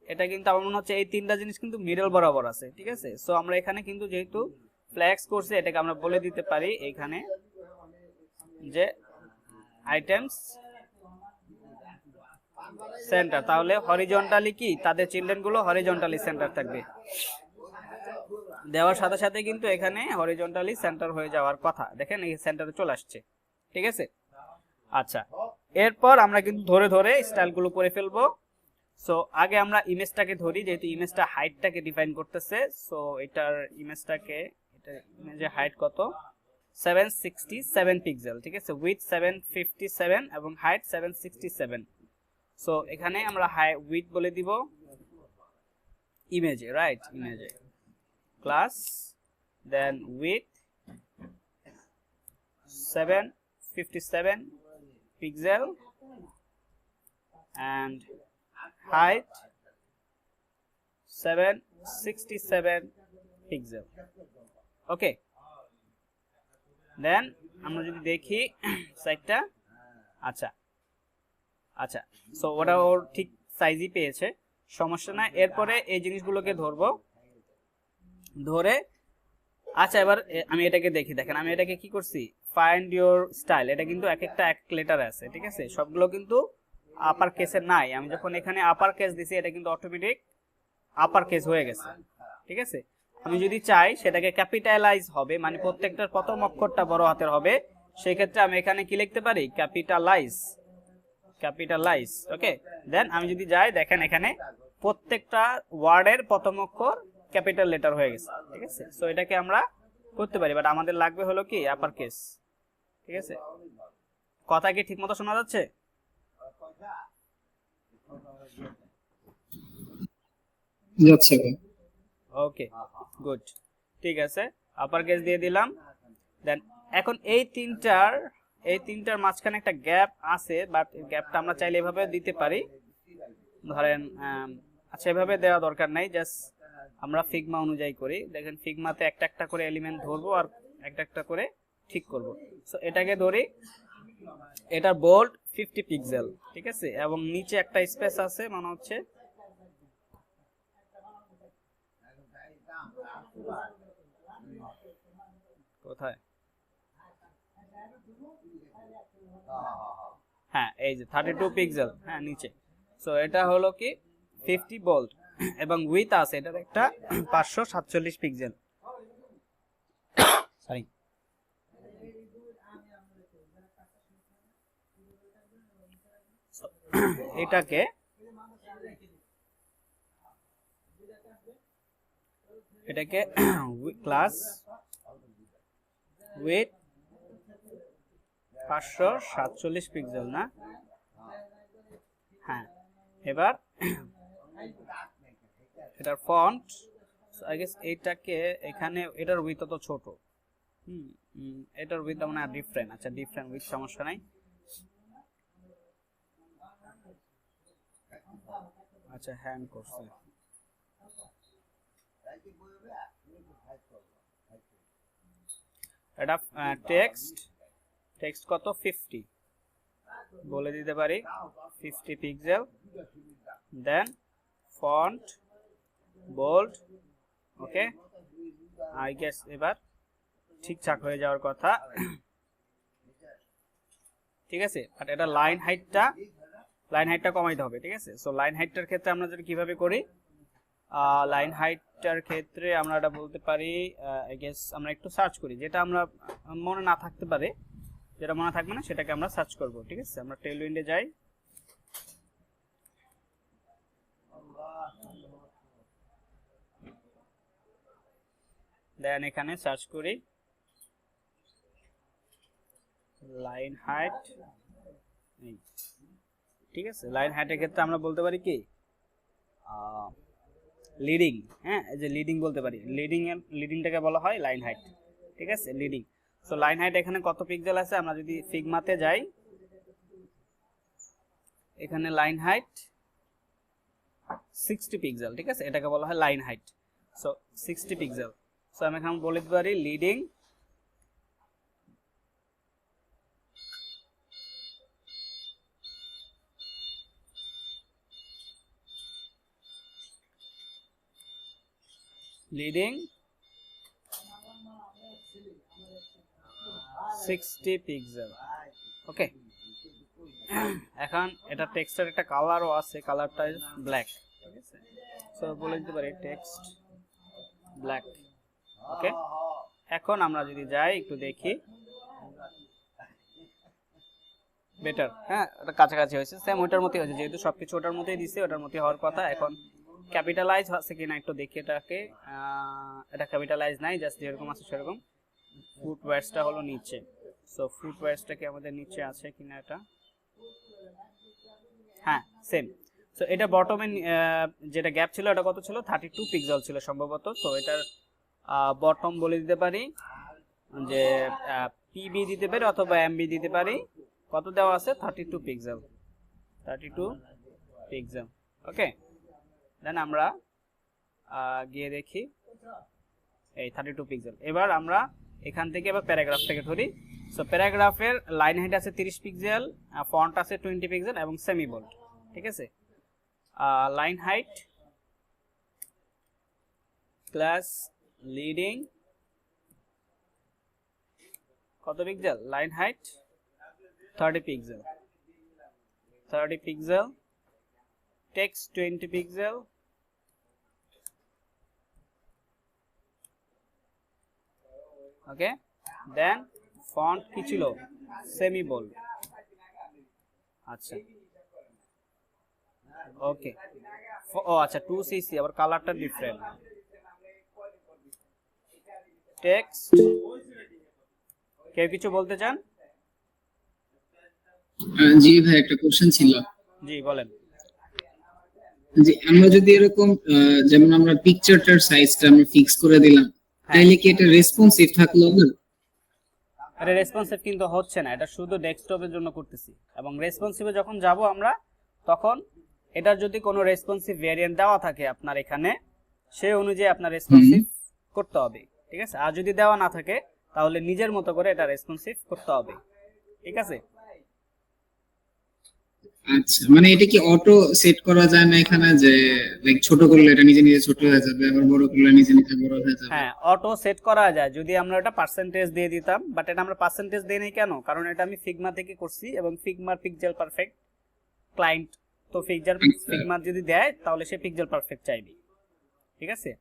এটা কিন্তু আমার মনে হচ্ছে এই তিনটা জিনিস কিন্তু মিডল বরাবর আছে, ঠিক আছে। সো আমরা এখানে কিন্তু যেহেতু ফ্ল্যাক্স করছে, এটাকে আমরা বলে দিতে পারি এখানে যে আইটেমস সেন্টার, তাহলে হরিজন্টালি কি তাদের চিলড্রেন গুলো হরিজন্টালি সেন্টার থাকবে। দেওয়ার সাথে সাথে কিন্তু এখানে হরিজন্টালি সেন্টার হয়ে যাওয়ার কথা, দেখেন এই সেন্টারে চলে আসছে, ঠিক আছে। আচ্ছা, এরপর আমরা কিন্তু ধরে ধরে স্টাইলগুলো করে ফেলবো। সো আগে আমরা ইমেজটাকে ধরি, যেহেতু ইমেজটা হাইটটাকে ডিফাইন করতেছে। সো এটার ইমেজটাকে, এটা ইমেজের হাইট কত, 767 পিক্সেল, ঠিক আছে, উইথ 757 এবং হাইট 767। সো এখানে আমরা উইথ বলে দিব ইমেজে, রাইট, ইমেজে class, then width 757 pixel and height 767 pixel, okay. Then আমরা যদি দেখি সাইজটা, আচ্ছা, সো ওটা ওর ঠিক সাইজই পেয়েছে, সমস্যা না। এরপরে এই জিনিসগুলোকে ধরবো, ধরে আচ্ছা এবার আমি এটাকে দেখি, দেখেন আমি এটাকে কি করছি, ফাইন্ড ইওর স্টাইল, এটা কিন্তু এক একটা এক লেটার আছে, ঠিক আছে, সবগুলো কিন্তু আপার কেসে নাই। আমি যখন এখানে আপার কেস দিছি, এটা কিন্তু অটোমেটিক আপার কেস হয়ে গেছে, ঠিক আছে। আমি যদি চাই সেটাকে ক্যাপিটালাইজ হবে, মানে প্রত্যেকটার প্রথম অক্ষরটা বড় হাতের হবে, সেই ক্ষেত্রে আমি এখানে কি লিখতে পারি, ক্যাপিটালাইজ, ওকে। দেন আমি যদি যাই, দেখেন এখানে প্রত্যেকটা ওয়ার্ডের প্রথম অক্ষর ক্যাপিটাল লেটার হয়ে গেছে, ঠিক আছে। সো এটাকে আমরা করতে পারি, বাট আমাদের লাগবে হলো কি আপার কেস, ঠিক আছে। কথা কি ঠিক মতো শোনা যাচ্ছে? যাচ্ছে ভাই। ওকে, গুড, ঠিক আছে, আপার কেস দিয়ে দিলাম। দেন এখন এই তিনটার মাঝখানে একটা গ্যাপ আছে, বাট গ্যাপটা আমরা চাইলে এভাবে দিতে পারি, ধরেন আচ্ছা এভাবে দেওয়া দরকার নাই, জাস্ট আমরা ফিগমা অনুযায়ী করি। দেখেন ফিগমাতে একটা একটা করে এলিমেন্ট ধরবো আর একটা একটা করে ঠিক করব। সো এটাকে ধরি, এটার বোল্ড 50 পিক্সেল, ঠিক আছে, এবং নিচে একটা স্পেস আছে মনে হচ্ছে, কোথায়, হ্যাঁ এই যে 32 পিক্সেল, হ্যাঁ নিচে। সো এটা হলো কি 50 বোল্ট এবং উইথ আছে এটার একটা 547 পিক্সেল, সরি এটাকে ক্লাস উইথ 547 পিক্সেল না, হ্যাঁ এবার এটার ফন্ট আই গেস এটাকে এখানে এটার উইথ তো ছোট, এটার উইথ মানে ডিফারেন্ট, আচ্ছা ডিফারেন্ট উইথ সমস্যা নাই, আচ্ছা হ্যাং করছে, এটা টেক্সট কত 50 বলে দিতে পারি, 50 pixel, then font bold, okay I guess এবার ঠিকঠাক হয়ে যাওয়ার কথা, ঠিক আছে। বাট এটা লাইন হাইটটা কমাইতে হবে, ঠিক আছে। সো লাইন হাইটটার ক্ষেত্রে আমরা যদি কিভাবে করি, লাইন হাইটটার ক্ষেত্রে আমরা এটা বলতে পারি, আই গেস আমরা একটু সার্চ করি, যেটা আমরা মনে না থাকতে পারে, যেটা মনে থাকবে না সেটাকে আমরা সার্চ করব, ঠিক আছে। আমরা টেলউইন্ডে যাই, দেন এখানে সার্চ করি লাইন হাইট, ঠিক আছে। লাইন হাইটের ক্ষেত্রে আমরা বলতে পারি কি লিডিং, হ্যাঁ এই যে লিডিং বলতে পারি, লিডিংটাকে বলা হয় লাইন হাইট, ঠিক আছে, লিডিং। সো লাইন হাইট এখানে কত পিক্সেল আছে, আমরা যদি ফিগমাতে যাই, এখানে লাইন হাইট 60 পিক্সেল, ঠিক আছে, এটাকে বলা হয় line height. So 60 pixel, so আমি এখানে বলে দিতে পারি লিডিং লিডিং 60 পিক্সেল, ওকে। এখন এটা টেক্সটের একটা কালারও আছে, কালারটা ব্ল্যাক, ঠিক আছে। সো বলে দিতে পারি টেক্সট ব্ল্যাক, ওকে। এখন আমরা যদি যাই একটু দেখি, বেটার, হ্যাঁ এটা কাছাকাছি হয়েছে, সেম ওটার মতোই হয়েছে, যেহেতু সবকিছু ওটার মতোই দিছে, ওটার মতোই হওয়ার কথা। এখন ক্যাপিটালাইজ আছে কিনা একটু দেখি এটাকে, এটা ক্যাপিটালাইজ নাই, জাস্ট যেরকম আছে সেরকম। ফুটওয়্যারসটা হলো নিচে, সো ফুটওয়্যারসটা কি আমাদের নিচে আছে কিনা, এটা হ্যাঁ সেম। সো এটা বটমে যেটা গ্যাপ ছিল এটা কত ছিল, 32 পিক্সেল ছিল সম্ভবত। সো এটার বটম বলে দিতে পারি যে পিবি দিতে পারি অথবা এমবি দিতে পারি, কত দেওয়া আছে 32 পিক্সেল, 32 পিক্সেল, ওকে। দেন আমরা গিয়ে দেখি এই 32 পিক্সেল। এবার আমরা এখান থেকে এবার প্যারাগ্রাফ থেকে ধরি। সো প্যারাগ্রাফের লাইন হাইট আছে 30 পিক্সেল, ফন্ট আছে 20 পিক্সেল এবং সেমি বোল্ড, ঠিক আছে। লাইন হাইট প্লাস লিডিং কত pixel, line height 30 pixel, 30 pixel, text 20 pixel, okay. Then font কি ছিল, সেমি বোল্ড, আচ্ছা ওকে। ও আচ্ছা 2cc, আবার কালারটা ডিফারেন্ট, টেক্সট, কেউ কিছু বলতে চান? জি ভাই, একটা কোশ্চেন ছিল। জি বলেন। যে আমরা যদি এরকম যেমন আমরা পিকচারটার সাইজটা আমরা ফিক্স করে দিলাম, তাইলে কি এটা রেসপন্সিভ থাকলো না? এটা রেসপন্সিভ কিন্তু হচ্ছে না, এটা শুধু ডেস্কটপের জন্য করতেছি। এবং রেসপন্সিভে যখন যাব আমরা, তখন এটার যদি কোনো রেসপন্সিভ ভেরিয়েন্ট দেওয়া থাকে আপনার এখানে, সেই অনুযায়ী আপনার রেসপন্সিভ করতে হবে, ঠিক আছে? আর যদি দেওয়া না থাকে তাহলে নিজের মতো করে এটা রেসপন্সিভ করতে হবে, ঠিক আছে? আচ্ছা, মানে এটা কি অটো সেট করা যায় না এখানে, যে লাইক ছোট করলে এটা নিজে নিজে ছোট হয়ে যাবে, আবার বড় করলে নিজে নিজে বড় হয়ে যাবে? হ্যাঁ, অটো সেট করা যায় যদি আমরা এটা পার্সেন্টেজ দিয়ে দিতাম, বাট এটা আমরা পার্সেন্টেজ দেই নাই কেন? কারণ এটা আমি ফিগমা থেকে করছি এবং ফিগমার পিক্সেল পারফেক্ট ক্লায়েন্ট, তো ফিগমা যদি দেয় তাহলে সে পিক্সেল পারফেক্ট চাইবে, ঠিক আছে?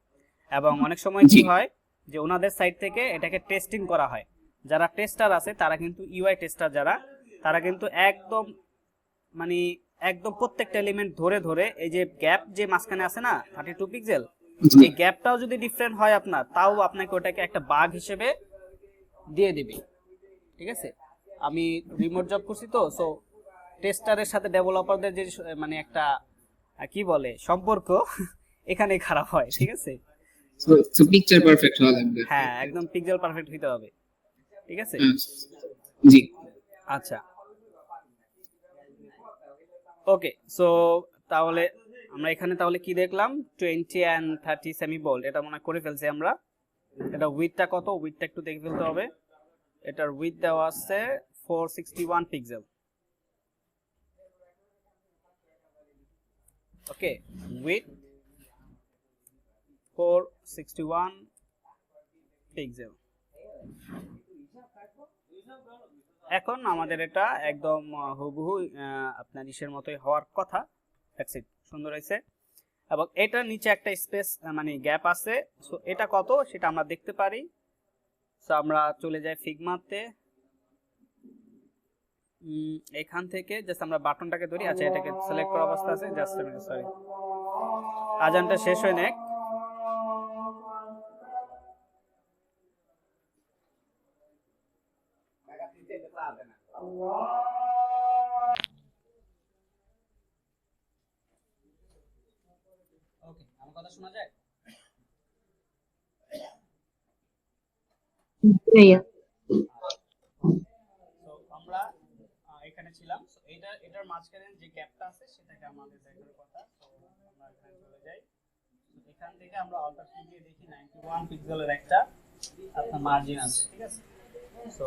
এবং অনেক সময় কি হয় যে ওনাদের সাইড থেকে এটাকে টেস্টিং করা হয়, যারা টেস্টার আছে তারা কিন্তু ইউআই টেস্টার যারা, তারা কিন্তু একদম মানে একদম প্রত্যেকটা এলিমেন্ট ধরে ধরে এই যে গ্যাপ যে মাঝখানে আছে না 32 পিক্সেল, এই গ্যাপটাও যদি ডিফারেন্ট হয় আপনার, তাও আপনাকে ওটাকে একটা বাগ হিসেবে দিয়ে দিবে, ঠিক আছে? আমি রিমোট জব করছি তো, সো টেস্টারের সাথে ডেভেলপারদের যে মানে একটা কি বলে সম্পর্ক এখানে খারাপ হয়, ঠিক আছে? সো পিকচার পারফেক্ট হওয়া লাগবে। হ্যাঁ, একদম পিক্সেল পারফেক্ট হইতে হবে, ঠিক আছে? জি আচ্ছা, ওকে। সো তাহলে আমরা এখানে তাহলে কি দেখলাম, 20 and 30 সেমি বোল্ড, এটা মনে হয় করে ফেলছি আমরা। এটা উইডথটা কত, উইডথটা একটু দেখে ফেলতে হবে। এটার উইডথ দেওয়া আছে 461 পিক্সেল, ওকে, উইডথ 461 পিক্সেল। এখন আমাদের এটা একদম হুবহু আপনার ইসের মতোই হওয়ার কথা। দ্যাটস ইট, সুন্দর হয়েছে। এবং এটার নিচে একটা স্পেস মানে গ্যাপ আছে, সো এটা কত সেটা আমরা দেখতে পারি। সো আমরা চলে যাই ফিগমাতে, এখান থেকে জাস্ট আমরা বাটনটাকে ধরি। আচ্ছা, এটাকে সিলেক্ট করা অবস্থা আছে, জাস্ট সরি, আজানটা শেষ হয় না। ওকে, আমার কথা শোনা যায়? ভাইয়া তো আমরা এখানে ছিলাম, সো এটার মাঝখানে যে গ্যাপটা আছে সেটাকে আমাদের দেখার কথা। তো আমরা এখানে চলে যাই, তো এখান থেকে আমরা অল্টার কি দিয়ে দেখি 91 পিক্সেলের একটা আপনার মার্জিন আছে, ঠিক আছে? সো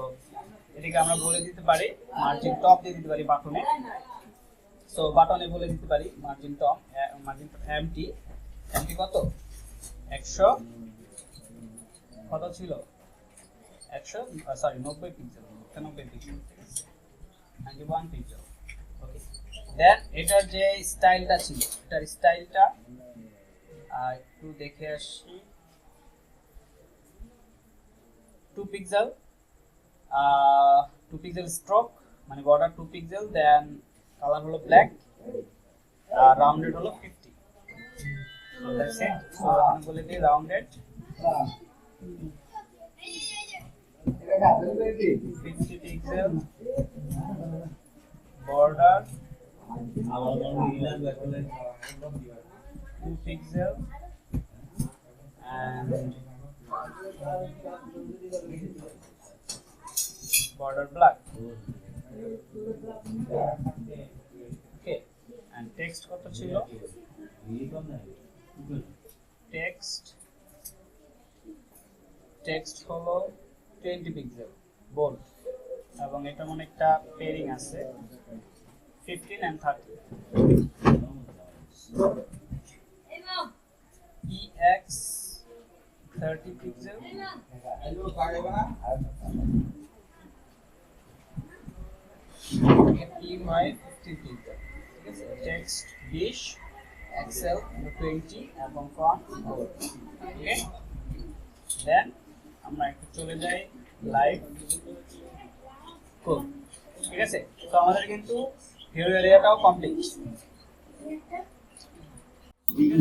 এটাকে আমরা বলে দিতে পারি মার্জিন টপ দিয়ে দিতে পারি বাটনে। সো বাটনে বলে দিতে পারি margin top, margin MT, MT কত 100 কত ছিল 100 সরি 90 পিক্সেল, 90 পিক্সেল, ঠিক আছে? 91 পিক্সেল, ওকে। দেন এটার যে স্টাইলটা ছিল, এটার স্টাইলটা একটু দেখে আসি। 2 পিক্সেল, 2 পিক্সেল স্ট্রোক মানে বর্ডার 2 পিক্সেল, দেন কালার হলো ব্ল্যাক, রাউন্ডেড হলো 50। So that's it. সো আমি বলে দিই rounded 50 pixel, border 2 pixel and border black, okay, and text কত ছিল, text হলো 20 পিক্সেল বোল্ড, এবং এটা মনে একটা পেয়ারিং আছে 15 and 30, EX 30 pixel, EY 15 pixel, ঠিক আছে? টেক্সট 20, এক্সেল 20 এবং ফন্ট 4, ওকে। দেন আমরা একটু চলে যাই লাইভ কোড, ঠিক আছে? তো আমাদের কিন্তু হিরো এরিয়াটাও কমপ্লিট।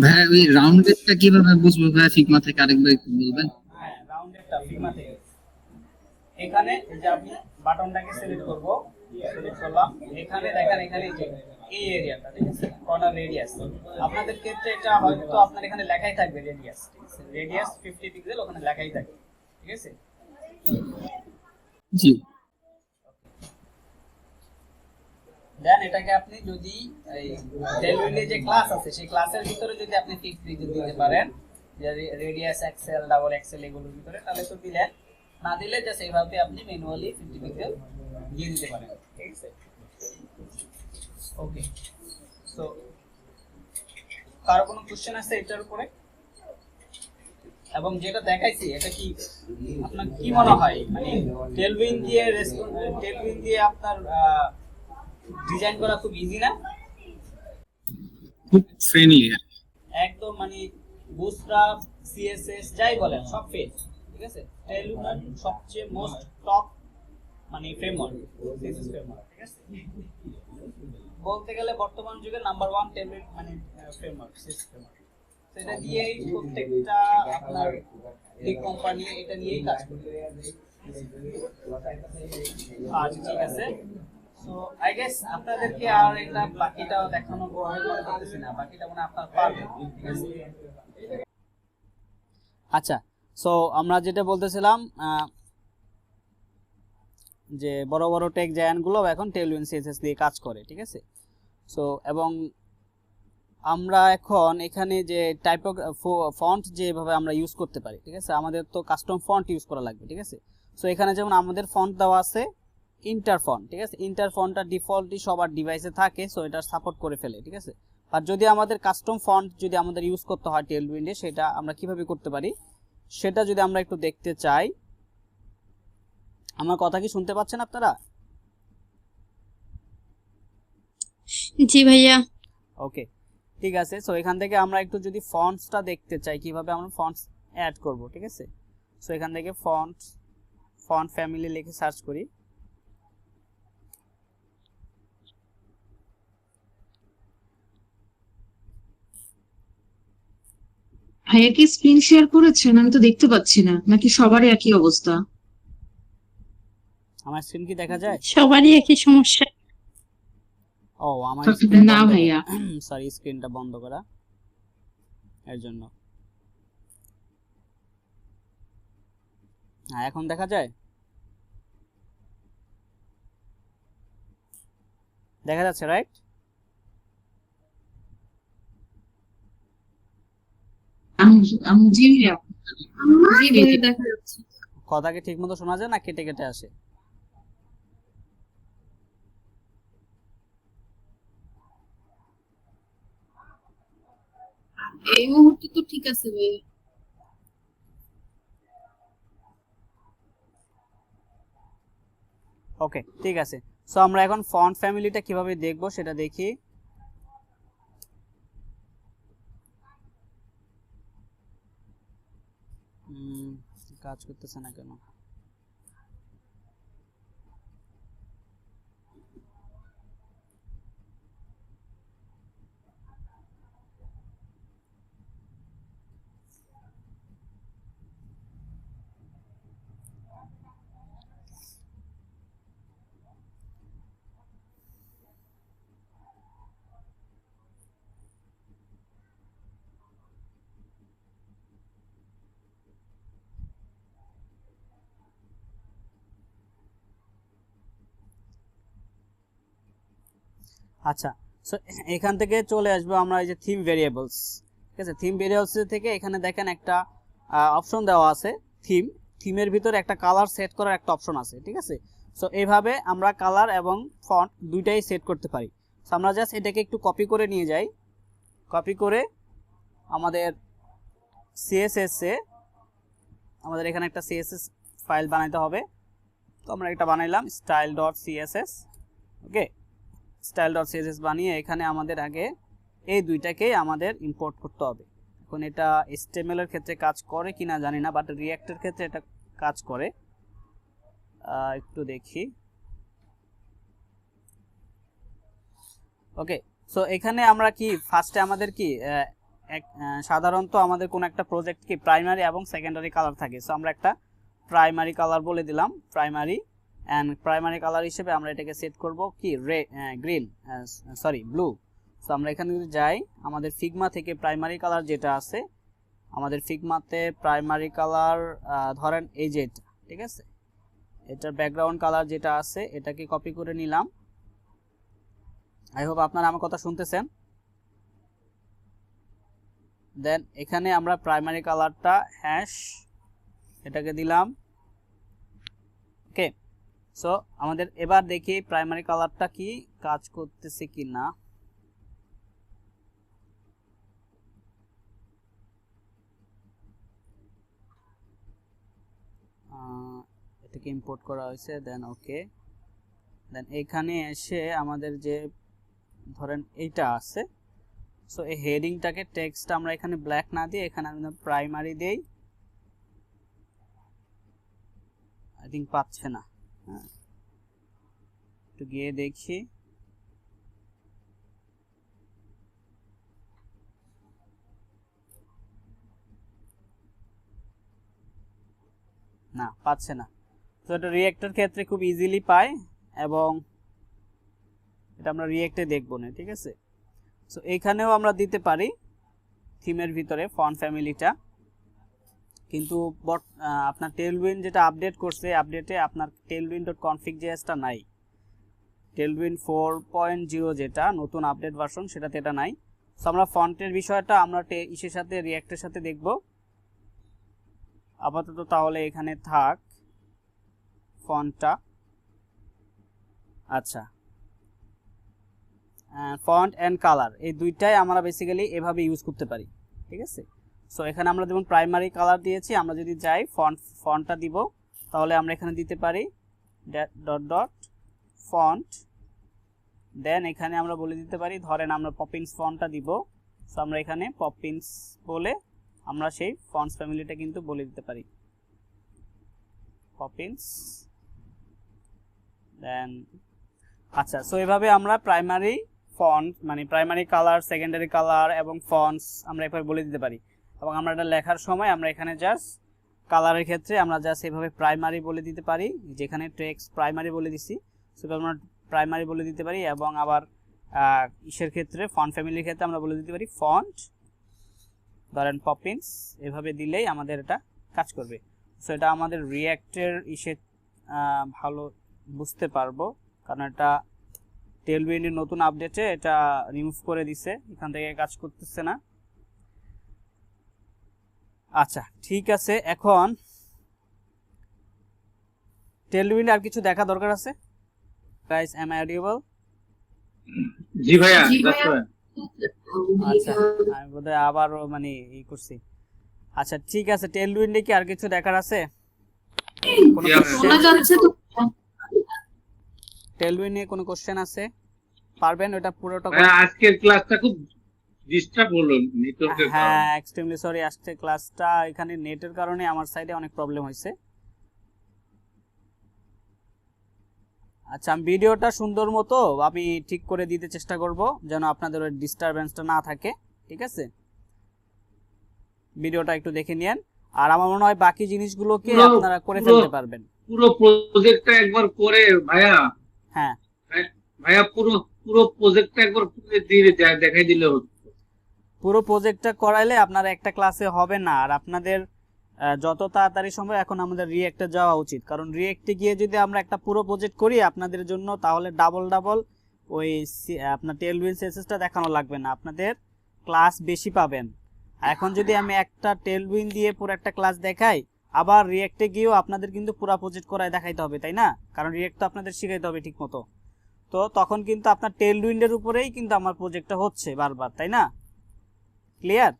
ভাই, ওই রাউন্ডেডটা কিভাবে বুঝবো ভাই ফিগমা থেকে, আরেকবার একটু বলবেন? হ্যাঁ, রাউন্ডেডটা ফিগমা থেকে এখানে এই যে আমি বাটনটাকে সিলেক্ট করব, সিলেক্ট করলাম, এখানে দেখেন এখানে এই যে এই এরিয়াটা, ঠিক আছে, কর্নার রেডিয়াস। আপনাদের ক্ষেত্রে এটা হয়তো আপনার এখানে লেখাই থাকবে রেডিয়াস, ঠিক আছে, রেডিয়াস 50 পিক্সেল ওখানে লেখাই থাকবে, ঠিক আছে। জি দেন এটাকে আপনি যদি এই টেলউইন্ডে যে ক্লাস আছে সেই ক্লাসের ভিতরে যদি আপনি ফিক্স দিতে পারেন যে রেডিয়াস এক্সেল ডাবল এক্সেল এগুলোর ভিতরে, তাহলে তো দিলেন, না দিলে জাস্ট এইভাবে আপনি ম্যানুয়ালি 50 পিক্সেল দিয়ে দিতে পারেন, ঠিক আছে। ওকে, সো কারো কোনো কোশ্চেন আছে এটার উপরে? এবং যেটা দেখাইছি এটা কি আপনার কি মনে হয়, মানে টেলউইন্ড দিয়ে আপনার ডিজাইন করা খুব ইজি না? খুব ফ্রেন্ডলি। একদম মানে বুটস্ট্র্যাপ, সিএসএস যাই বলেন সব ফেজ, ঠিক আছে। টেলউইন্ড সবচেয়ে মোস্ট টপ মানে ফ্রেমওয়ার্ক, সিএসএস ফ্রেমওয়ার্ক, ঠিক আছে। বলতে গেলে বর্তমান যুগে নাম্বার 1 টেলউইন্ড মানে ফ্রেমওয়ার্ক, সিএসএস ফ্রেমওয়ার্ক। সেটা দিয়েই প্রত্যেকটা আপনার এই কোম্পানি এটা নিয়েই কাজ করে। আচ্ছা ঠিক আছে, সো আই গেস আপনাদেরকে আর এটা বাকিটাও দেখানো করতেছি না, বাকিটা মানে আপনার পারবেন, ঠিক আছে। আচ্ছা, সো আমরা যেটা বলতেছিলাম যে বড় বড় টেক জায়ান্টগুলো এখন টেলউইন্ড সিএসএস দিয়ে কাজ করে, ঠিক আছে। সো এবং আমরা এখন এখানে যে ফন্ট যেভাবে আমরা ইউজ করতে পারি, ঠিক আছে, আমাদের তো কাস্টম ফন্ট ইউজ করা লাগবে, ঠিক আছে। সো এখানে যেমন আমাদের ফন্ট দেওয়া আছে ইন্টার ফন্ট, ঠিক আছে। ইন্টার ফন্টটা ডিফল্টলি সবার ডিভাইসে থাকে, সো এটা সাপোর্ট করে ফেলে, ঠিক আছে। আর যদি আমাদের কাস্টম ফন্ট যদি আমাদের ইউজ করতে হয় টেলউইন্ডে, সেটা আমরা কিভাবে করতে পারি সেটা যদি আমরা একটু দেখতে চাই। আমার কথা কি শুনতে পাচ্ছেন আপনারা? জি ভাইয়া। ওকে, ঠিক আছে। সো এখান থেকে আমরা একটু যদি ফন্টসটা দেখতে চাই কিভাবে আমরা ফন্টস অ্যাড করব, ঠিক আছে। সো এখান থেকে ফন্ট ফ্যামিলি লিখে সার্চ করি। ভাইয়া কি স্ক্রিন শেয়ার করেছেন? আমি তো দেখতে পাচ্ছি না, নাকি সবারই একই অবস্থা? আমার স্ক্রিন কি দেখা যায়? সবারই একই সমস্যা। ও আমার না ভাইয়া, সরি, স্ক্রিনটা বন্ধ করা এর জন্য। হ্যাঁ, এখন দেখা যায়? দেখা যাচ্ছে রাইট? জি ভাইয়া, জি ভাইয়া দেখা যাচ্ছে। কথা কি ঠিকমতো শোনা যায় না কেটে কেটে আসে? এই মুহূর্তে তো ঠিক আছে ভাইয়া। ওকে, ঠিক আছে। সো আমরা এখন ফন্ট ফ্যামিলিটা কিভাবে দেখব সেটা দেখি। কাজ করতেছে না কেন? আচ্ছা, সো এখান থেকে চলে আসবো আমরা এই যে থিম ভেরিয়েবলস, ঠিক আছে। থিম ভেরিয়েবলস থেকে এখানে দেখেন একটা অপশন দেওয়া আছে থিমের ভিতরে একটা কালার সেট করার একটা অপশন আছে, ঠিক আছে। সো এইভাবে আমরা কালার এবং ফন্ট দুইটাই সেট করতে পারি। সো আমরা জাস্ট এটাকে একটু কপি করে নিয়ে যাই, কপি করে আমাদের সিএসএসে আমাদের এখানে একটা সিএসএস ফাইল বানাইতে হবে। তো আমরা এটা বানাইলাম style.css, ওকে। style.css বানিয়ে এখানে আমাদের আগে এই দুইটাকেই আমাদের ইম্পোর্ট করতে হবে। এখন এটা HTML এর ক্ষেত্রে কাজ করে কিনা জানি না, বাট রিঅ্যাক্টের ক্ষেত্রে এটা কাজ করে। একটু দেখি। ওকে, সো এখানে আমরা কি ফার্স্টে আমাদের কি সাধারণত আমাদের কোন একটা প্রজেক্ট কি প্রাইমারি এবং সেকেন্ডারি কালার থাকে। সো আমরা একটা প্রাইমারি কালার বলে দিলাম, প্রাইমারি, অ্যান্ড প্রাইমারি কালার হিসেবে আমরা এটাকে সেট করব কি গ্রিন, সরি ব্লু। সো আমরা এখানে যদি যাই, আমাদের ফিগমা থেকে প্রাইমারি কালার যেটা আছে, আমাদের ফিগমাতে প্রাইমারি কালার ধরেন এই যে এটা, ঠিক আছে, এটার ব্যাকগ্রাউন্ড কালার যেটা আছে এটাকে কপি করে নিলাম। আই হোপ আপনারা আমার কথা শুনতেছেন। দেন এখানে আমরা প্রাইমারি কালারটা হ্যাশ এটাকে দিলাম। ওকে, সো আমাদের এবার দেখি প্রাইমারি কালারটা কি কাজ করতেছে কি না। এটাকে ইম্পোর্ট করা হয়েছে, দেন ওকে। দেন এখানে এসে আমাদের যে ধরেন এইটা আছে, সো এই হেডিংটাকে টেক্সট আমরা এখানে ব্ল্যাক না দিয়ে এখানে আমরা প্রাইমারি দেই। আই থিঙ্ক পাচ্ছে না, হ্যাঁ একটু গিয়ে দেখি। না, পাচ্ছে না। তো এটা রিঅ্যাক্টের ক্ষেত্রে খুব ইজিলি পায় এবং এটা আমরা রিঅ্যাক্টে দেখব না, ঠিক আছে। সো এইখানেও আমরা দিতে পারি থিমের ভিতরে ফন্ট ফ্যামিলিটা, কিন্তু আপনার টেলউইন্ড যেটা আপডেট করছে, আপডেটে আপনার tailwind.config.js-টা নাই। টেলউইন্ড 4.0 যেটা নতুন আপডেট ভার্সন, সেটাতে এটা নাই। সো আমরা ফন্টের বিষয়টা আমরা ইসের সাথে রিঅ্যাক্টের সাথে দেখব আপাতত। তাহলে এখানে থাক ফন্টটা। আচ্ছা, ফন্ট অ্যান্ড কালার এই দুইটাই আমরা বেসিক্যালি এভাবে ইউজ করতে পারি, ঠিক আছে। সো এখানে আমরা যেমন প্রাইমারি কালার দিয়েছি, আমরা যদি যাই ফন্টটা দিব, তাহলে আমরা এখানে দিতে পারি ডট ডট ফন্ট। দেন এখানে আমরা বলে দিতে পারি, ধরেন আমরা পপিন্স ফন্টটা দিব, সো আমরা এখানে পপিন্স বলে আমরা সেই ফন্টস ফ্যামিলিটা কিন্তু বলে দিতে পারি পপিন্স। দেন আচ্ছা, সো এভাবে আমরা প্রাইমারি ফন্ট মানে প্রাইমারি কালার, সেকেন্ডারি কালার এবং ফন্টস আমরা এভাবে বলে দিতে পারি। এবং আমরা এটা লেখার সময় আমরা এখানে জাস্ট কালারের ক্ষেত্রে আমরা জাস্ট এভাবে প্রাইমারি বলে দিতে পারি, যেখানে টেক্সট প্রাইমারি বলে দিছি সেভাবে আমরা প্রাইমারি বলে দিতে পারি। এবং আবার ইসের ক্ষেত্রে ফন্ট ফ্যামিলির ক্ষেত্রে আমরা বলে দিতে পারি ফন্ট, ধরেন পপিন্স, এভাবে দিলেই আমাদের এটা কাজ করবে। সো এটা আমাদের রিঅ্যাক্টের ইসে ভালো বুঝতে পারবো, কারণ এটা টেলউইন্ডের নতুন আপডেটে এটা রিমুভ করে দিছে, এখান থেকে কাজ করতেছে না। আচ্ছা ঠিক আছে, এখন টেলউইন্ড আর কিছু দেখা দরকার আছে? Guys, am I audible? জি ভাইয়া, আচ্ছা, আমি বোধহয় আবার মানে ই করছি। আচ্ছা ঠিক আছে, টেলউইন্ডে কি আর কিছু দেখার আছে? শোনা যাচ্ছে তো? টেলউইন্ডে কোনো কোশ্চেন আছে? পারবেন ওটা পুরোটা? আজকের ক্লাসটা খুব ডিস্টার্ব হলো নেটওয়ার্কের কারণে। হ্যাঁ, এক্সট্রিমলি সরি, আজকে ক্লাসটা এখানে নেটের কারণে আমার সাইডে অনেক প্রবলেম হয়েছে। আচ্ছা, আমি ভিডিওটা সুন্দর মতো আমি ঠিক করে দিতে চেষ্টা করব যেন আপনাদের ওই ডিস্টারবেন্সটা না থাকে, ঠিক আছে। ভিডিওটা একটু দেখে নিন, আর আমার মনে হয় বাকি জিনিসগুলোকে আপনারা করে ফেলতে পারবেন। পুরো প্রজেক্টটা একবার করে ভাইয়া, হ্যাঁ ভাইয়া পুরো প্রজেক্টটা একবার করে দিয়ে দেখাই দিলে হতো। পুরো প্রজেক্টটা করাইলে আপনারা একটা ক্লাসে হবে না, আর আপনাদের যত তাড়াতাড়ি সম্ভব এখন আমাদের রিঅ্যাক্টে যাওয়া উচিত, কারণ রিঅ্যাক্টে গিয়ে যদি আমরা একটা পুরো প্রজেক্ট করি আপনাদের জন্য, তাহলে ডাবল ওই আপনার টেলউইন্ড সিএসএসটা দেখানো লাগবে না, আপনাদের ক্লাস বেশি পাবেন। এখন যদি আমি একটা টেলউইন্ড দিয়ে পুরো একটা ক্লাস দেখাই, আবার রিঅ্যাক্টে গিয়েও আপনাদের কিন্তু পুরো প্রজেক্ট করায় দেখাইতে হবে, তাই না? কারণ রিঅ্যাক্ট তো আপনাদের শিখাইতে হবে ঠিক মতো। তো তখন কিন্তু আপনার টেলউইন্ডের উপরেই কিন্তু আমার প্রজেক্টটা হচ্ছে বারবার, তাই না? ক্লিয়ার?